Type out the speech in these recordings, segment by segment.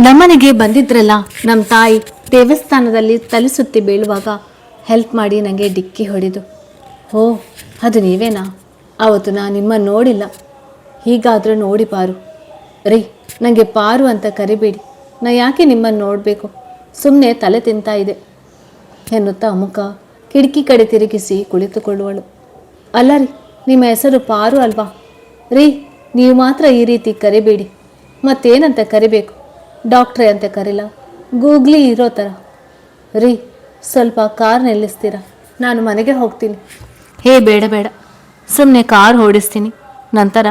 ನಮ್ಮನೆಗೆ ಬಂದಿದ್ರಲ್ಲ ನಮ್ಮ ತಾಯಿ ದೇವಸ್ಥಾನದಲ್ಲಿ ತಲೆ ಸುತ್ತಿ ಬೀಳುವಾಗ ಹೆಲ್ಪ್ ಮಾಡಿ ನನಗೆ ಡಿಕ್ಕಿ ಹೊಡೆದು. ಓ, ಅದು ನೀವೇನಾ? ಅವತ್ತು ನಾನು ನಿಮ್ಮನ್ನು ನೋಡಿಲ್ಲ. ಹೀಗಾದರೂ ನೋಡಿ ಪಾರು. ರೀ, ನನಗೆ ಪಾರು ಅಂತ ಕರಿಬೇಡಿ. ನಾ ಯಾಕೆ ನಿಮ್ಮನ್ನು ನೋಡಬೇಕು? ಸುಮ್ಮನೆ ತಲೆ ತಿಂತಾ ಇದೆ ಎನ್ನುತ್ತಾ ಮುಖ ಕಿಟಕಿ ಕಡೆ ತಿರುಗಿಸಿ ಕುಳಿತುಕೊಳ್ಳುವಳು. ಅಲ್ಲ ರೀ, ನಿಮ್ಮ ಹೆಸರು ಪಾರು ಅಲ್ವಾ? ರೀ, ನೀವು ಮಾತ್ರ ಈ ರೀತಿ ಕರಿಬೇಡಿ. ಮತ್ತೇನಂತ ಕರಿಬೇಕು? ಡಾಕ್ಟ್ರೇ ಅಂತ ಕರಿಲ್ಲ? ಗೂಗ್ಲಿ ಇರೋ ಥರ. ರೀ, ಸ್ವಲ್ಪ ಕಾರ್ ನಿಲ್ಲಿಸ್ತೀರಾ? ನಾನು ಮನೆಗೆ ಹೋಗ್ತೀನಿ. ಹೇ, ಬೇಡ ಬೇಡ, ಸುಮ್ಮನೆ ಕಾರ್ ಓಡಿಸ್ತೀನಿ. ನಂತರ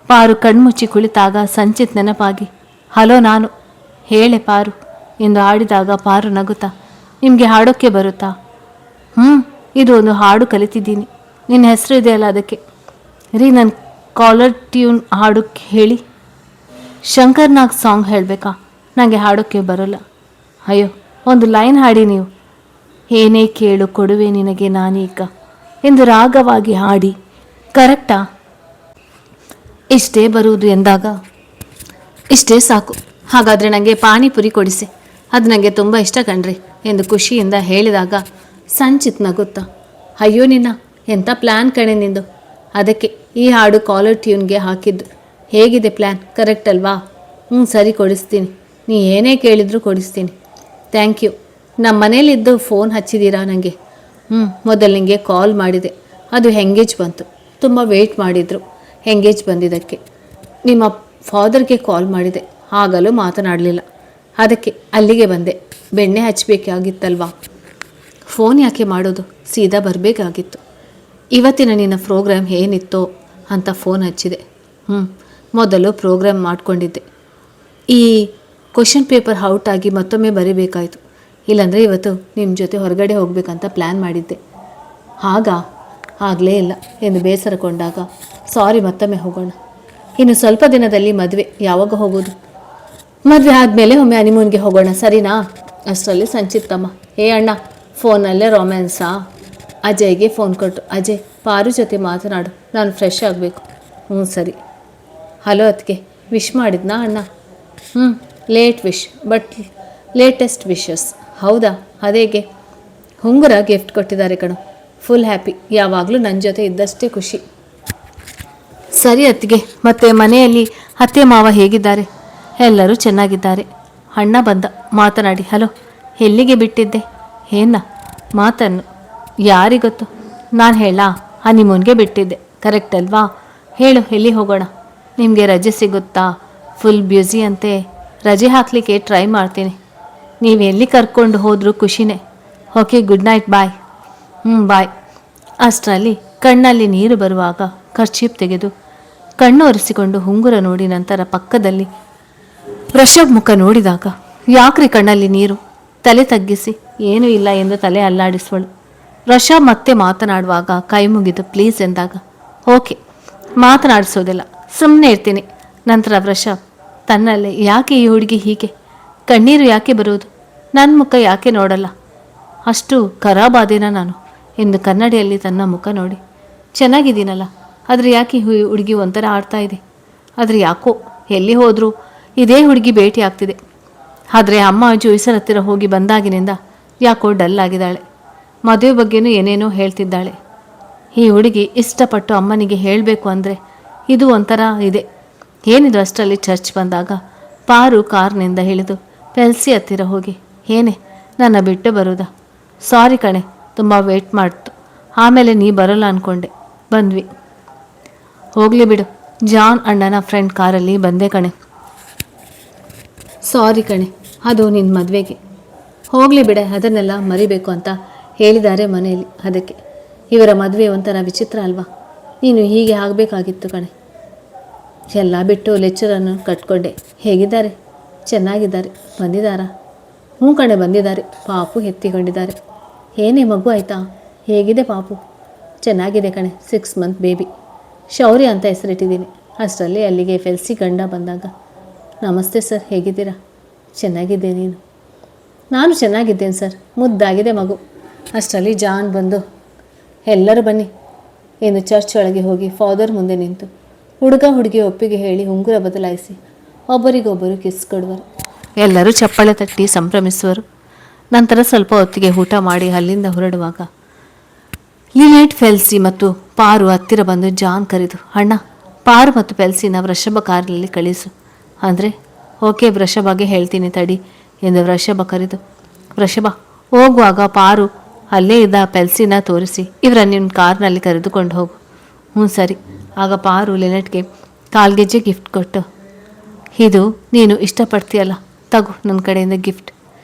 ಪಾರು ಕಣ್ಮುಚ್ಚಿ ಕುಳಿತಾಗ ಸಂಚಿತ್ ನೆನಪಾಗಿ, ಹಲೋ ನಾನು, ಹೇಳೆ ಪಾರು ಎಂದು ಹಾಡಿದಾಗ ಪಾರು ನಗುತ್ತಾ, ನಿಮಗೆ ಹಾಡೋಕ್ಕೆ ಬರುತ್ತಾ? ಇದು ಒಂದು ಹಾಡು ಕಲಿತಿದ್ದೀನಿ. ನಿನ್ನ ಹೆಸರು ಇದೆಯಲ್ಲ ಅದಕ್ಕೆ. ರೀ, ನನ್ನ ಕಾಲರ್ ಟ್ಯೂನ್ ಹಾಡೋಕ್ಕೆ ಹೇಳಿ. ಶಂಕರ್ನಾಗ್ ಸಾಂಗ್ ಹೇಳಬೇಕಾ? ನನಗೆ ಹಾಡೋಕ್ಕೆ ಬರೋಲ್ಲ. ಅಯ್ಯೋ, ಒಂದು ಲೈನ್ ಹಾಡಿ ನೀವು. ಏನೇ ಕೇಳು ಕೊಡುವೆ ನಿನಗೆ ನಾನೀಗ ಎಂದು ರಾಗವಾಗಿ ಹಾಡಿ. ಕರೆಕ್ಟಾ? ಇಷ್ಟೇ ಬರುವುದು ಎಂದಾಗ ಇಷ್ಟೇ ಸಾಕು. ಹಾಗಾದರೆ ನನಗೆ ಪಾನಿಪುರಿ ಕೊಡಿಸಿ, ಅದು ನನಗೆ ತುಂಬ ಇಷ್ಟ ಕಣ್ರಿ ಎಂದು ಖುಷಿಯಿಂದ ಹೇಳಿದಾಗ ಸಂಚಿತ್ ನಗುತ್ತಾ, ಅಯ್ಯೋ ನಿನ್ನ ಎಂಥ ಪ್ಲ್ಯಾನ್ ಕಣೆ ನಿಂದು. ಅದಕ್ಕೆ ಈ ಹಾಡು ಕಾಲರ್ ಟ್ಯೂನ್ಗೆ ಹಾಕಿದ್ದು. ಹೇಗಿದೆ ಪ್ಲ್ಯಾನ್? ಕರೆಕ್ಟ್ ಅಲ್ವಾ? ಸರಿ, ಕೊಡಿಸ್ತೀನಿ. ನೀ ಏನೇ ಕೇಳಿದರೂ ಕೊಡಿಸ್ತೀನಿ. Thank you. ನಮ್ಮ ಮನೇಲಿದ್ದು ಫೋನ್ ಹಚ್ಚಿದ್ದೀರಾ ನನಗೆ? ಮೊದಲು ನಿಮಗೆ ಕಾಲ್ ಮಾಡಿದೆ, ಅದು ಎಂಗೇಜ್ ಬಂತು. ತುಂಬ ವೆಯ್ಟ್ ಮಾಡಿದರು ಎಂಗೇಜ್ ಬಂದಿದ್ದಕ್ಕೆ. ನಿಮ್ಮ ಫಾದರ್ಗೆ ಕಾಲ್ ಮಾಡಿದೆ, ಆಗಲೂ ಮಾತನಾಡಲಿಲ್ಲ. ಅದಕ್ಕೆ ಅಲ್ಲಿಗೆ ಬಂದೆ. ಬೆಣ್ಣೆ ಹಚ್ಚಬೇಕಾಗಿತ್ತಲ್ವಾ? ಫೋನ್ ಯಾಕೆ ಮಾಡೋದು, ಸೀದಾ ಬರಬೇಕಾಗಿತ್ತು. ಇವತ್ತಿನ ನಿನ್ನ ಪ್ರೋಗ್ರಾಮ್ ಏನಿತ್ತೋ ಅಂತ ಫೋನ್ ಹಚ್ಚಿದೆ. ಮೊದಲು ಪ್ರೋಗ್ರಾಮ್ ಮಾಡಿಕೊಂಡಿದ್ದೆ. ಈ ಕ್ವಶನ್ ಪೇಪರ್ ಔಟಾಗಿ ಮತ್ತೊಮ್ಮೆ ಬರೀಬೇಕಾಯಿತು. ಇಲ್ಲಾಂದರೆ ಇವತ್ತು ನಿಮ್ಮ ಜೊತೆ ಹೊರಗಡೆ ಹೋಗಬೇಕಂತ ಪ್ಲ್ಯಾನ್ ಮಾಡಿದ್ದೆ. ಆಗಲೇ ಇಲ್ಲ ಎಂದು ಬೇಸರಗೊಂಡಾಗ, ಸಾರಿ, ಮತ್ತೊಮ್ಮೆ ಹೋಗೋಣ. ಇನ್ನು ಸ್ವಲ್ಪ ದಿನದಲ್ಲಿ ಮದುವೆ. ಯಾವಾಗ ಹೋಗೋದು? ಮದುವೆ ಆದಮೇಲೆ ಒಮ್ಮೆ ಹನಿಮೂನ್ಗೆ ಹೋಗೋಣ, ಸರಿನಾ? ಅಷ್ಟರಲ್ಲಿ ಸಂಚಿತ್ತಮ್ಮ, ಏ ಅಣ್ಣ, ಫೋನಲ್ಲೇ ರೊಮ್ಯಾನ್ಸಾ? ಅಜಯ್ಗೆ ಫೋನ್ ಕೊಟ್ಟು, ಅಜಯ್, ಪಾರು ಜೊತೆ ಮಾತನಾಡು, ನಾನು ಫ್ರೆಶ್ ಆಗಬೇಕು. ಸರಿ. ಹಲೋ ಅದಕ್ಕೆ ವಿಶ್ ಮಾಡಿದ್ನಾ ಅಣ್ಣ? Late wish, but latest wishes. ಹೌದಾ? ಅದೇಗೆ? ಹುಂಗುರ ಗಿಫ್ಟ್ ಕೊಟ್ಟಿದ್ದಾರೆ ಕಣೋ. Full happy. ಯಾವಾಗಲೂ ನನ್ನ ಜೊತೆ ಇದ್ದಷ್ಟೇ ಖುಷಿ. ಸರಿ ಅತ್ತಿಗೆ, ಮತ್ತು ಮನೆಯಲ್ಲಿ ಅತ್ತೆ ಮಾವ ಹೇಗಿದ್ದಾರೆ? ಎಲ್ಲರೂ ಚೆನ್ನಾಗಿದ್ದಾರೆ. ಅಣ್ಣ ಬಂದ, ಮಾತನಾಡಿ. ಹಲೋ, ಎಲ್ಲಿಗೆ ಬಿಟ್ಟಿದ್ದೆ? ಏನ ಮಾತನ್ನು? ಯಾರಿಗೊತ್ತು? ನಾನು ಹೇಳಾ? ಹನಿಮೂನ್ಗೆ ಬಿಟ್ಟಿದ್ದೆ, ಕರೆಕ್ಟ್ ಅಲ್ವಾ? ಹೇಳು, ಎಲ್ಲಿ ಹೋಗೋಣ? ನಿಮಗೆ ರಜೆ ಸಿಗುತ್ತಾ? ಫುಲ್ ಬ್ಯುಸಿ ಅಂತೆ. ರಜೆ ಹಾಕಲಿಕ್ಕೆ ಟ್ರೈ ಮಾಡ್ತೀನಿ. ನೀವು ಎಲ್ಲಿ ಕರ್ಕೊಂಡು ಹೋದರೂ ಖುಷಿನೇ. ಓಕೆ, ಗುಡ್ ನೈಟ್, ಬಾಯ್. ಬಾಯ್. ಅಷ್ಟರಲ್ಲಿ ಕಣ್ಣಲ್ಲಿ ನೀರು ಬರುವಾಗ ಕರ್ಚೀಪ್ ತೆಗೆದು ಕಣ್ಣು ಒರೆಸಿಕೊಂಡು ಹುಂಗುರ ನೋಡಿ ನಂತರ ಪಕ್ಕದಲ್ಲಿ ಋಷಭ್ ಮುಖ ನೋಡಿದಾಗ, ಯಾಕ್ರಿ ಕಣ್ಣಲ್ಲಿ ನೀರು? ತಲೆ ತಗ್ಗಿಸಿ, ಏನೂ ಇಲ್ಲ ಎಂದು ತಲೆ ಅಲ್ಲಾಡಿಸುವಳು. ಋಷಭ್ ಮತ್ತೆ ಮಾತನಾಡುವಾಗ ಕೈ ಮುಗಿದು ಪ್ಲೀಸ್ ಎಂದಾಗ, ಓಕೆ, ಮಾತನಾಡಿಸೋದಿಲ್ಲ, ಸುಮ್ಮನೆ ಇರ್ತೀನಿ. ನಂತರ ಋಷಭ್ ತನ್ನಲ್ಲೇ, ಯಾಕೆ ಈ ಹುಡುಗಿ ಹೀಗೆ? ಕಣ್ಣೀರು ಯಾಕೆ ಬರುವುದು? ನನ್ನ ಮುಖ ಯಾಕೆ ನೋಡಲ್ಲ? ಅಷ್ಟು ಖರಾಬಾದೇನ ನಾನು ಎಂದು ಕನ್ನಡಿಯಲ್ಲಿ ತನ್ನ ಮುಖ ನೋಡಿ, ಚೆನ್ನಾಗಿದ್ದೀನಲ್ಲ, ಆದರೆ ಯಾಕೆ ಹುಡುಗಿ ಒಂಥರ ಆಡ್ತಾ ಇದೆ? ಆದರೆ ಯಾಕೋ ಎಲ್ಲಿ ಹೋದರೂ ಇದೇ ಹುಡುಗಿ ಭೇಟಿ ಆಗ್ತಿದೆ. ಆದರೆ ಅಮ್ಮ ಜೋಯಿಸರ ಹತ್ತಿರ ಹೋಗಿ ಬಂದಾಗಿನಿಂದ ಯಾಕೋ ಡಲ್ ಆಗಿದ್ದಾಳೆ. ಮದುವೆ ಬಗ್ಗೆನೂ ಏನೇನೋ ಹೇಳ್ತಿದ್ದಾಳೆ. ಈ ಹುಡುಗಿ ಇಷ್ಟಪಟ್ಟು ಅಮ್ಮನಿಗೆ ಹೇಳಬೇಕು ಅಂದರೆ ಇದು ಒಂಥರ ಇದೆ. ಏನಿದು? ಅಷ್ಟರಲ್ಲಿ ಚರ್ಚ್ ಬಂದಾಗ ಪಾರು ಕಾರ್ನಿಂದ ಇಳಿದು ಪೆಲ್ಸಿ ಹತ್ತಿರ ಹೋಗಿ, ಏನೇ ನನ್ನ ಬಿಟ್ಟು ಬರೋದಾ? ಸಾರಿ ಕಣೆ, ತುಂಬ ವೇಟ್ ಮಾಡ್ತು. ಆಮೇಲೆ ನೀ ಬರೋಲ್ಲ ಅಂದ್ಕೊಂಡೆ, ಬಂದ್ವಿ. ಹೋಗಲಿ ಬಿಡು, ಜಾನ್ ಅಣ್ಣನ ಫ್ರೆಂಡ್ ಕಾರಲ್ಲಿ ಬಂದೆ ಕಣೆ. ಸಾರಿ ಕಣೆ, ಅದು ನಿನ್ನ ಮದುವೆಗೆ. ಹೋಗಲಿ ಬಿಡೆ, ಅದನ್ನೆಲ್ಲ ಮರಿಬೇಕು ಅಂತ ಹೇಳಿದ್ದಾರೆ ಮನೆಯಲ್ಲಿ. ಅದಕ್ಕೆ ಇವರ ಮದುವೆ ಒಂಥರ ವಿಚಿತ್ರ ಅಲ್ವಾ? ನೀನು ಹೀಗೆ ಆಗಬೇಕಾಗಿತ್ತು ಕಣೆ. ಎಲ್ಲ ಬಿಟ್ಟು ಲೆಕ್ಚರನ್ನು ಕಟ್ಕೊಂಡೆ. ಹೇಗಿದ್ದಾರೆ? ಚೆನ್ನಾಗಿದ್ದಾರೆ. ಬಂದಿದ್ದಾರಾ? ಕಣೆ, ಬಂದಿದ್ದಾರೆ. ಪಾಪು ಎತ್ತಿಕೊಂಡಿದ್ದಾರೆ. ಏನೇ ಮಗು ಆಯಿತಾ? ಹೇಗಿದೆ ಪಾಪು? ಚೆನ್ನಾಗಿದೆ ಕಣೆ, 6 ಮಂತ್ ಬೇಬಿ. ಶೌರ್ಯ ಅಂತ ಹೆಸರಿಟ್ಟಿದ್ದೀನಿ. ಅಷ್ಟರಲ್ಲಿ ಅಲ್ಲಿಗೆ ಫೆಲ್ಸಿ ಗಂಡ ಬಂದಾಗ, ನಮಸ್ತೆ ಸರ್, ಹೇಗಿದ್ದೀರಾ? ಚೆನ್ನಾಗಿದ್ದೆ, ನೀನು? ನಾನು ಚೆನ್ನಾಗಿದ್ದೇನೆ ಸರ್, ಮುದ್ದಾಗಿದೆ ಮಗು. ಅಷ್ಟರಲ್ಲಿ ಜಾನ್ ಬಂದು, ಎಲ್ಲರೂ ಬನ್ನಿ ಎಂದು ಚರ್ಚ್ ಒಳಗೆ ಹೋಗಿ ಫಾದರ್ ಮುಂದೆ ನಿಂತು ಹುಡುಗ ಹುಡುಗಿ ಒಪ್ಪಿಗೆ ಹೇಳಿ ಉಂಗುರ ಬದಲಾಯಿಸಿ ಒಬ್ಬರಿಗೊಬ್ಬರು ಕಿಸ್ ಕೊಡುವರು. ಎಲ್ಲರೂ ಚಪ್ಪಾಳೆ ತಟ್ಟಿ ಸಂಭ್ರಮಿಸುವರು. ನಂತರ ಸ್ವಲ್ಪ ಹೊತ್ತಿಗೆ ಊಟ ಮಾಡಿ ಅಲ್ಲಿಂದ ಹೊರಡುವಾಗ ಲಿನೆಟ್, ಫೆಲ್ಸಿ ಮತ್ತು ಪಾರು ಹತ್ತಿರ ಬಂದು ಜಾನ್ ಕರೆದು, ಅಣ್ಣ, ಪಾರು ಮತ್ತು ಫೆಲ್ಸಿನ ವೃಷಭ ಕಾರಿನಲ್ಲಿ ಕಳಿಸು. ಅಂದರೆ ಓಕೆ, ವೃಷಭಗೆ ಹೇಳ್ತೀನಿ ತಡಿ ಎಂದು ವೃಷಭ ಕರೆದು, ವೃಷಭ ಹೋಗುವಾಗ ಪಾರು ಅಲ್ಲೇ ಇದ್ದ ಫೆಲ್ಸಿನ ತೋರಿಸಿ, ಇವರ ನಿಮ್ಮ ಕಾರ್ನಲ್ಲಿ ಕರೆದುಕೊಂಡು ಹೋಗು. ಹ್ಞೂ ಸರಿ. ಆಗ ಪಾರು ಲಿನೆಟ್ಗೆ ಕಾಲ್ಗೆಜ್ಜೆ ಗಿಫ್ಟ್ ಕೊಟ್ಟು, ಇದು ನೀನು ಇಷ್ಟಪಡ್ತೀಯಲ್ಲ, ತಗೋ ನನ್ನ ಕಡೆಯಿಂದ ಗಿಫ್ಟ್.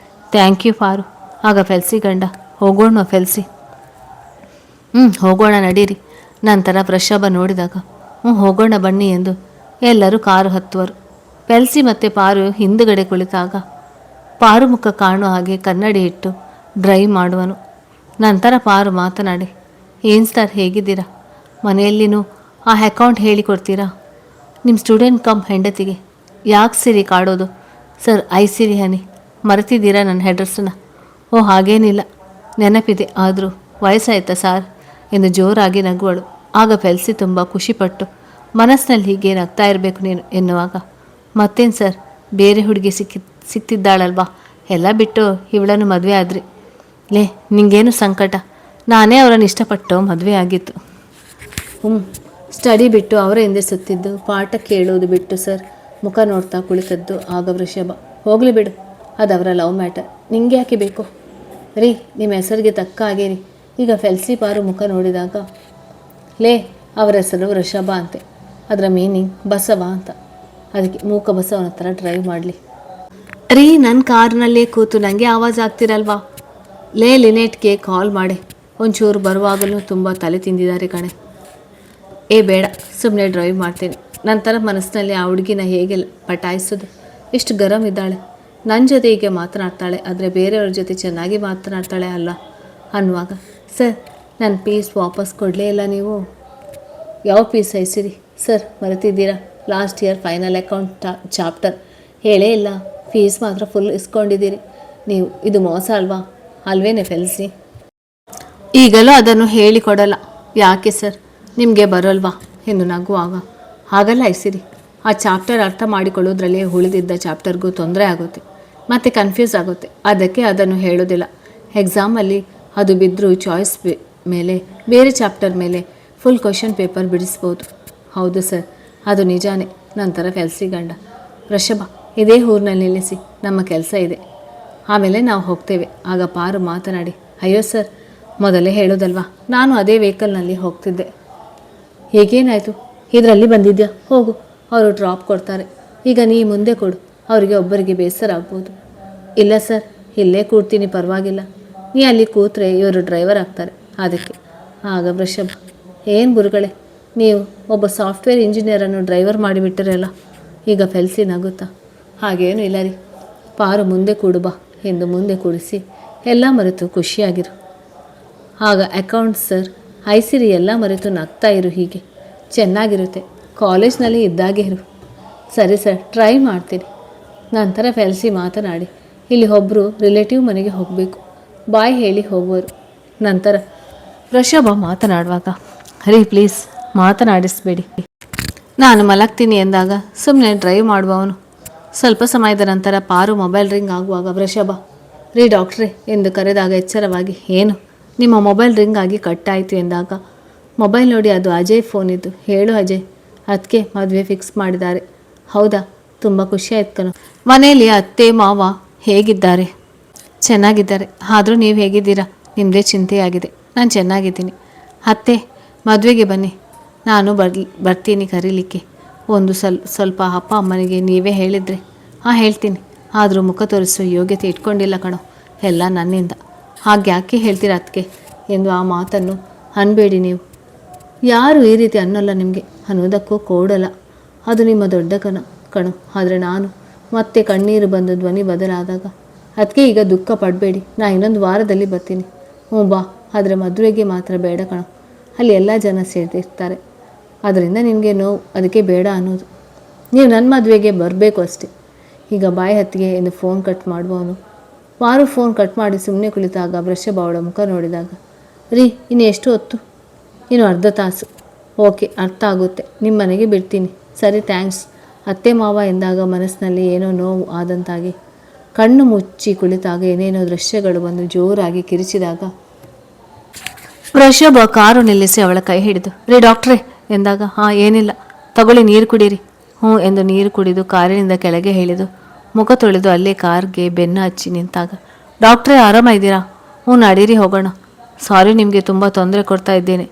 ಥ್ಯಾಂಕ್ ಯು ಪಾರು. ಆಗ ಫೆಲ್ಸಿ ಗಂಡ, ಹೋಗೋಣ ಫೆಲ್ಸಿ. ಹೋಗೋಣ ನಡೀರಿ. ನಂತರ ವೃಷಭ ನೋಡಿದಾಗ ಹೋಗೋಣ ಬನ್ನಿ ಎಂದು ಎಲ್ಲರೂ ಕಾರು ಹತ್ತುವರು. ಫೆಲ್ಸಿ ಮತ್ತು ಪಾರು ಹಿಂದುಗಡೆ ಕುಳಿತಾಗ ಪಾರು ಮುಖ ಕಾಣುವ ಹಾಗೆ ಕನ್ನಡಿ ಇಟ್ಟು ಡ್ರೈವ್ ಮಾಡುವನು. ನಂತರ ಪಾರು ಮಾತನಾಡಿ, ಏನು ಸರ್, ಹೇಗಿದ್ದೀರಾ? ಮನೆಯಲ್ಲಿನೂ ಆ ಅಕೌಂಟ್ ಹೇಳಿಕೊಡ್ತೀರಾ? ನಿಮ್ಮ ಸ್ಟೂಡೆಂಟ್ ಕಮ್ ಹೆಂಡತಿಗೆ ಯಾಕೆ ಸಿರಿ ಕಾಡೋದು? ಸರ್, ಸಿರಿ ಹನಿ, ಮರೆತಿದ್ದೀರಾ ನನ್ನ ಹೆಡ್ರಸ್ಸನ್ನ? ಓ ಹಾಗೇನಿಲ್ಲ, ನೆನಪಿದೆ, ಆದರೂ ವಯಸ್ಸಾಯ್ತಾ ಸಾರ್ ಎಂದು ಜೋರಾಗಿ ನಗುವಳು. ಆಗ ಫೆಲ್ಸಿ ತುಂಬ ಖುಷಿಪಟ್ಟು, ಮನಸ್ಸಿನಲ್ಲಿ ಹೀಗೆ ನಗ್ತಾ ಇರಬೇಕು ನೀನು ಎನ್ನುವಾಗ, ಮತ್ತೇನು ಸರ್, ಬೇರೆ ಹುಡುಗಿ ಸಿಕ್ತಿದ್ದಾಳಲ್ವಾ, ಎಲ್ಲ ಬಿಟ್ಟು ಇವಳನ್ನು ಮದುವೆ ಆದ್ರಿ. ಲೇ, ನಿಂಗೇನು ಸಂಕಟ? ನಾನೇ ಅವರನ್ನು ಇಷ್ಟಪಟ್ಟು ಮದುವೆ ಆಗಿತ್ತು. ಸ್ಟಡಿ ಬಿಟ್ಟು ಅವರ ಹಿಂದೆ ಸುತ್ತಿದ್ದು, ಪಾಠ ಕೇಳೋದು ಬಿಟ್ಟು ಸರ್ ಮುಖ ನೋಡ್ತಾ ಕುಳಿತದ್ದು. ಆಗ ವೃಷಭ, ಹೋಗಲಿ ಬಿಡು, ಅದು ಅವರ ಲವ್ ಮ್ಯಾಟರ್, ನಿಂಗೆ ಯಾಕೆ ಬೇಕು ರೀ, ನಿಮ್ಮ ಹೆಸರಿಗೆ ತಕ್ಕ ಹಾಗೆ ರೀ. ಈಗ ಫೆಲ್ಸಿ ಪಾರು ಮುಖ ನೋಡಿದಾಗ, ಲೇ, ಅವರ ಹೆಸರು ವೃಷಭ ಅಂತೆ, ಅದರ ಮೀನಿಂಗ್ ಬಸವ ಅಂತ, ಅದಕ್ಕೆ ಮೂಕ ಬಸವನ ಥರ ಡ್ರೈವ್ ಮಾಡಲಿ ರೀ. ನನ್ನ ಕಾರ್ನಲ್ಲೇ ಕೂತು ನನಗೆ ಆವಾಜ್ ಆಗ್ತಿರಲ್ವಾ? ಲೇ, ಲಿನೆಟ್ಗೆ ಕಾಲ್ ಮಾಡಿ, ಒಂಚೂರು ಬರುವಾಗಲೂ ತುಂಬ ತಲೆ ತಿಂದಿದ್ದಾರೆ ಕಣೆ. ಬೇಡ, ಸುಮ್ಮನೆ ಡ್ರೈವ್ ಮಾಡ್ತೀನಿ. ನಂತರ ಮನಸ್ಸಿನಲ್ಲಿ ಆ ಹುಡುಗಿನ ಹೇಗೆ ಪಟಾಯಿಸೋದು, ಎಷ್ಟು ಗರಂ ಇದ್ದಾಳೆ, ನನ್ನ ಜೊತೆ ಹೀಗೆ ಮಾತನಾಡ್ತಾಳೆ, ಆದರೆ ಬೇರೆಯವ್ರ ಜೊತೆ ಚೆನ್ನಾಗಿ ಮಾತನಾಡ್ತಾಳೆ ಅಲ್ಲ ಅನ್ನುವಾಗ, ಸರ್, ನನ್ನ ಪೀಸ್ ವಾಪಸ್ ಕೊಡಲೇ ಇಲ್ಲ ನೀವು. ಯಾವ ಪೀಸ್ ಐಸಿರಿ ಸರ್, ಮರೆತಿದ್ದೀರಾ? Last year final account chapter ಹೇಳೇ ಇಲ್ಲ, ಫೀಸ್ ಮಾತ್ರ ಫುಲ್ ಇಸ್ಕೊಂಡಿದ್ದೀರಿ ನೀವು. ಇದು ಮೋಸ ಅಲ್ವಾ? ಅಲ್ವೇನೆ ಫೆಲ್ಸಿ? ಈಗಲೂ ಅದನ್ನು ಹೇಳಿಕೊಡಲ್ಲ. ಯಾಕೆ ಸರ್, ನಿಮಗೆ ಬರೋಲ್ವಾ ಎಂದು ನಗುವಾಗ, ಹಾಗಲ್ಲ ಐಸಿರಿ, ಆ ಚಾಪ್ಟರ್ ಅರ್ಥ ಮಾಡಿಕೊಳ್ಳೋದ್ರಲ್ಲಿ ಉಳಿದಿದ್ದ ಚಾಪ್ಟರ್ಗೂ ತೊಂದರೆ ಆಗುತ್ತೆ, ಮತ್ತು ಕನ್ಫ್ಯೂಸ್ ಆಗುತ್ತೆ, ಅದಕ್ಕೆ ಅದನ್ನು ಹೇಳೋದಿಲ್ಲ. ಎಕ್ಸಾಮಲ್ಲಿ ಅದು ಬಿದ್ದರೂ ಚಾಯ್ಸ್ ಮೇಲೆ ಬೇರೆ ಚಾಪ್ಟರ್ ಮೇಲೆ ಫುಲ್ ಕ್ವಶನ್ ಪೇಪರ್ ಬಿಡಿಸ್ಬೋದು. ಹೌದು ಸರ್, ಅದು ನಿಜಾನೇ. ನಂತರ ಫೆಲ್ಸಿ ಗಂಡ, ವೃಷಭ, ಇದೇ ಊರಿನಲ್ಲಿ ನಿಲ್ಲಿಸಿ, ನಮ್ಮ ಕೆಲಸ ಇದೆ, ಆಮೇಲೆ ನಾವು ಹೋಗ್ತೇವೆ. ಆಗ ಪಾರು ಮಾತನಾಡಿ, ಅಯ್ಯೋ ಸರ್, ಮೊದಲೇ ಹೇಳೋದಲ್ವಾ, ನಾನು ಅದೇ ವೆಹಿಕಲ್ನಲ್ಲಿ ಹೋಗ್ತಿದ್ದೆ. ಹೇಗೇನಾಯಿತು? ಇದರಲ್ಲಿ ಬಂದಿದ್ಯಾ? ಹೋಗು, ಅವರು ಡ್ರಾಪ್ ಕೊಡ್ತಾರೆ. ಈಗ ನೀ ಮುಂದೆ ಕೊಡು, ಅವರಿಗೆ ಒಬ್ಬರಿಗೆ ಬೇಸರ ಆಗ್ಬೋದು. ಇಲ್ಲ ಸರ್, ಇಲ್ಲೇ ಕೂಡ್ತೀನಿ, ಪರವಾಗಿಲ್ಲ. ನೀ ಅಲ್ಲಿ ಕೂತ್ರೆ ಇವರು ಡ್ರೈವರ್ ಆಗ್ತಾರೆ, ಅದಕ್ಕೆ. ಆಗ ವೃಷಭ, ಏನು ಗುರುಗಳೇ, ನೀವು ಒಬ್ಬ ಸಾಫ್ಟ್ವೇರ್ ಇಂಜಿನಿಯರನ್ನು ಡ್ರೈವರ್ ಮಾಡಿಬಿಟ್ಟಿರಲ್ಲ. ಈಗ ಫೆಲ್ಸಿ ನಗುತ್ತಾ, ಹಾಗೇನು ಇಲ್ಲ ರೀ, ಪಾರು ಮುಂದೆ ಕೂಡು ಬಾ ಎಂದು ಮುಂದೆ ಕೂಡಿಸಿ, ಎಲ್ಲ ಮರೆತು ಖುಷಿಯಾಗಿರು. ಆಗ ಅಕೌಂಟ್ ಸರ್, ಐಸಿರಿ, ಎಲ್ಲ ಮರೆತು ನಗ್ತಾ ಇರು, ಹೀಗೆ ಚೆನ್ನಾಗಿರುತ್ತೆ, ಕಾಲೇಜ್ನಲ್ಲಿ ಇದ್ದಾಗೆ ಇರು. ಸರಿ ಸರ್, ಟ್ರೈ ಮಾಡ್ತೀನಿ. ನಂತರ ಫೆಲ್ಸಿ ಮಾತನಾಡಿ, ಇಲ್ಲಿ ಒಬ್ಬರು ರಿಲೇಟಿವ್ ಮನೆಗೆ ಹೋಗಬೇಕು, ಬಾಯ್ ಹೇಳಿ ಹೋಗುವರು. ನಂತರ ವೃಷಭ ಮಾತನಾಡುವಾಗ, ರೀ ಪ್ಲೀಸ್ ಮಾತನಾಡಿಸಬೇಡಿ, ನಾನು ಮಲಗ್ತೀನಿ ಎಂದಾಗ ಸುಮ್ಮನೆ ಡ್ರೈವ್ ಮಾಡುವವನು. ಸ್ವಲ್ಪ ಸಮಯದ ನಂತರ ಪಾರು ಮೊಬೈಲ್ ರಿಂಗ್ ಆಗುವಾಗ ವೃಷಭ, ರೀ ಡಾಕ್ಟ್ರೇ ಎಂದು ಕರೆದಾಗ ಎಚ್ಚರವಾಗಿ, ಏನು, ನಿಮ್ಮ ಮೊಬೈಲ್ ರಿಂಗ್ ಆಗಿ ಕಟ್ಟಾಯಿತು ಎಂದಾಗ ಮೊಬೈಲ್ ನೋಡಿ ಅದು ಅಜಯ್ ಫೋನ್ ಇದ್ದು. ಹೇಳು ಅಜಯ್, ಅದಕ್ಕೆ ಮದುವೆ ಫಿಕ್ಸ್ ಮಾಡಿದ್ದಾರೆ. ಹೌದಾ, ತುಂಬ ಖುಷಿ ಆಯ್ತು ಕಣೋ. ಮನೆಯಲ್ಲಿ ಅತ್ತೆ ಮಾವ ಹೇಗಿದ್ದಾರೆ? ಚೆನ್ನಾಗಿದ್ದಾರೆ. ಆದರೂ ನೀವು ಹೇಗಿದ್ದೀರಾ? ನಿಮ್ಮದೇ ಚಿಂತೆಯಾಗಿದೆ. ನಾನು ಚೆನ್ನಾಗಿದ್ದೀನಿ. ಅತ್ತೆ, ಮದುವೆಗೆ ಬನ್ನಿ, ನಾನು ಬರ್ತೀನಿ ಕರೀಲಿಕ್ಕೆ. ಒಂದು ಸ್ವಲ್ಪ ಅಪ್ಪ ಅಮ್ಮನಿಗೆ ನೀವೇ ಹೇಳಿದರೆ. ಹೇಳ್ತೀನಿ, ಆದರೂ ಮುಖ ತೋರಿಸೋ ಯೋಗ್ಯತೆ ಇಟ್ಕೊಂಡಿಲ್ಲ ಕಣೋ, ಎಲ್ಲ ನನ್ನಿಂದ. ಹಾಗೆ ಯಾಕೆ ಹೇಳ್ತೀರ ಅದಕ್ಕೆ ಎಂದು ಆ ಮಾತನ್ನು ಅನ್ಬೇಡಿ ನೀವು. ಯಾರು ಈ ರೀತಿ ಅನ್ನೋಲ್ಲ ನಿಮಗೆ, ಅನ್ನೋದಕ್ಕೂ ಕೊಡಲ್ಲ, ಅದು ನಿಮ್ಮ ದೊಡ್ಡ ಕಣು. ಆದರೆ ನಾನು ಮತ್ತೆ ಕಣ್ಣೀರು ಬಂದು ಧ್ವನಿ ಬದಲಾದಾಗ, ಅದಕ್ಕೆ ಈಗ ದುಃಖ ಪಡಬೇಡಿ, ನಾನು ಇನ್ನೊಂದು ವಾರದಲ್ಲಿ ಬರ್ತೀನಿ. ಬಾ, ಆದರೆ ಮದುವೆಗೆ ಮಾತ್ರ ಬೇಡ ಕಣೋ, ಅಲ್ಲಿ ಎಲ್ಲ ಜನ ಸೇರ್ತಿರ್ತಾರೆ, ಅದರಿಂದ ನಿನಗೆ ನೋವು, ಅದಕ್ಕೆ ಬೇಡ ಅನ್ನೋದು. ನೀವು ನನ್ನ ಮದುವೆಗೆ ಬರಬೇಕು ಅಷ್ಟೇ. ಈಗ ಬಾಯಿ ಹತ್ತಿಗೆ ಎಂದು ಫೋನ್ ಕಟ್ ಮಾಡುವವನು. ಪಾರು ಫೋನ್ ಕಟ್ ಮಾಡಿ ಸುಮ್ಮನೆ ಕುಳಿತಾಗ ವೃಷಭ ಅವಳ ಮುಖ ನೋಡಿದಾಗ, ರೀ, ಇನ್ನು ಎಷ್ಟು ಹೊತ್ತು? ಇನ್ನು ಅರ್ಧ ತಾಸು. ಓಕೆ, ಅರ್ಥ ಆಗುತ್ತೆ, ನಿಮ್ಮ ಮನೆಗೆ ಬಿಡ್ತೀನಿ. ಸರಿ, ಥ್ಯಾಂಕ್ಸ್ ಅತ್ತೆ ಮಾವ ಎಂದಾಗ ಮನಸ್ಸಿನಲ್ಲಿ ಏನೋ ನೋವು ಆದಂತಾಗಿ, ಕಣ್ಣು ಮುಚ್ಚಿ ಕುಳಿತಾಗ ಏನೇನೋ ದೃಶ್ಯಗಳು ಬಂದು ಜೋರಾಗಿ ಕಿರಿಚಿದಾಗ ವೃಷಭ ಕಾರು ನಿಲ್ಲಿಸಿ ಅವಳ ಕೈ ಹಿಡಿದು, ರೀ ಡಾಕ್ಟ್ರೇ ಎಂದಾಗ, ಹಾಂ ಏನಿಲ್ಲ, ತಗೊಳ್ಳಿ ನೀರು ಕುಡೀರಿ. ಹ್ಞೂ ಎಂದು ನೀರು ಕುಡಿದು ಕಾರಿನಿಂದ ಕೆಳಗೆ ಇಳಿದು ಮುಖ ತೊಳೆದು ಅಲ್ಲೇ ಕಾರ್ಗೆ ಬೆನ್ನು ಹಚ್ಚಿ ನಿಂತಾಗ, ಡಾಕ್ಟ್ರೇ ಆರಾಮ ಇದ್ದೀರಾ? ಹ್ಞೂ ನಡೀರಿ ಹೋಗೋಣ. ಸಾರಿ ನಿಮಗೆ ತುಂಬ ತೊಂದರೆ ಕೊಡ್ತಾ ಇದ್ದೇನೆ,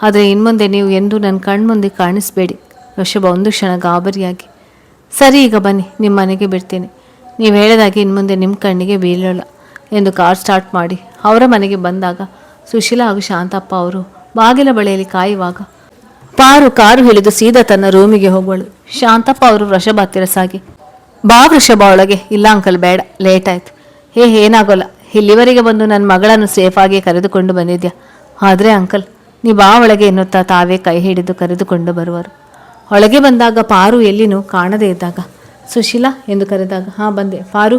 ಆದರೆ ಇನ್ಮುಂದೆ ನೀವು ಎಂದೂ ನನ್ನ ಕಣ್ಮುಂದೆ ಕಾಣಿಸ್ಬೇಡಿ. ವೃಷಭ ಒಂದು ಕ್ಷಣ ಗಾಬರಿಯಾಗಿ, ಸರಿ ಈಗ ಬನ್ನಿ, ನಿಮ್ಮ ಮನೆಗೆ ಬಿಡ್ತೀನಿ. ನೀವು ಹೇಳಿದಾಗೆ ಇನ್ಮುಂದೆ ನಿಮ್ಮ ಕಣ್ಣಿಗೆ ಬೀಳೋಲ್ಲ ಎಂದು ಕಾರ್ ಸ್ಟಾರ್ಟ್ ಮಾಡಿ ಅವರ ಮನೆಗೆ ಬಂದಾಗ ಸುಶೀಲಾ ಹಾಗೂ ಶಾಂತಪ್ಪ ಅವರು ಬಾಗಿಲ ಬಳಿಯಲ್ಲಿ ಕಾಯುವಾಗ ಪಾರು ಕಾರು ಹಿಡಿದು ಸೀದಾ ತನ್ನ ರೂಮಿಗೆ ಹೋಗುವಳು. ಶಾಂತಪ್ಪ ಅವರು ವೃಷಭ ಹತ್ತಿರ ಸಾಗಿ, ಬಾ ವೃಷಭ ಒಳಗೆ. ಇಲ್ಲ ಅಂಕಲ್ ಬೇಡ, ಲೇಟ್ ಆಯಿತು. ಏನಾಗೋಲ್ಲ, ಇಲ್ಲಿವರೆಗೆ ಬಂದು ನನ್ನ ಮಗಳನ್ನು ಸೇಫಾಗಿ ಕರೆದುಕೊಂಡು ಬಂದಿದ್ಯಾ. ಆದರೆ ಅಂಕಲ್ ನೀ ಬಾ ಒಳಗೆ ಎನ್ನುತ್ತಾ ತಾವೇ ಕೈ ಹಿಡಿದು ಕರೆದುಕೊಂಡು ಬರುವರು. ಒಳಗೆ ಬಂದಾಗ ಪಾರು ಎಲ್ಲಿನೂ ಕಾಣದೇ ಇದ್ದಾಗ ಸುಶೀಲಾ ಎಂದು ಕರೆದಾಗ, ಹಾಂ ಬಂದೆ ಪಾರು.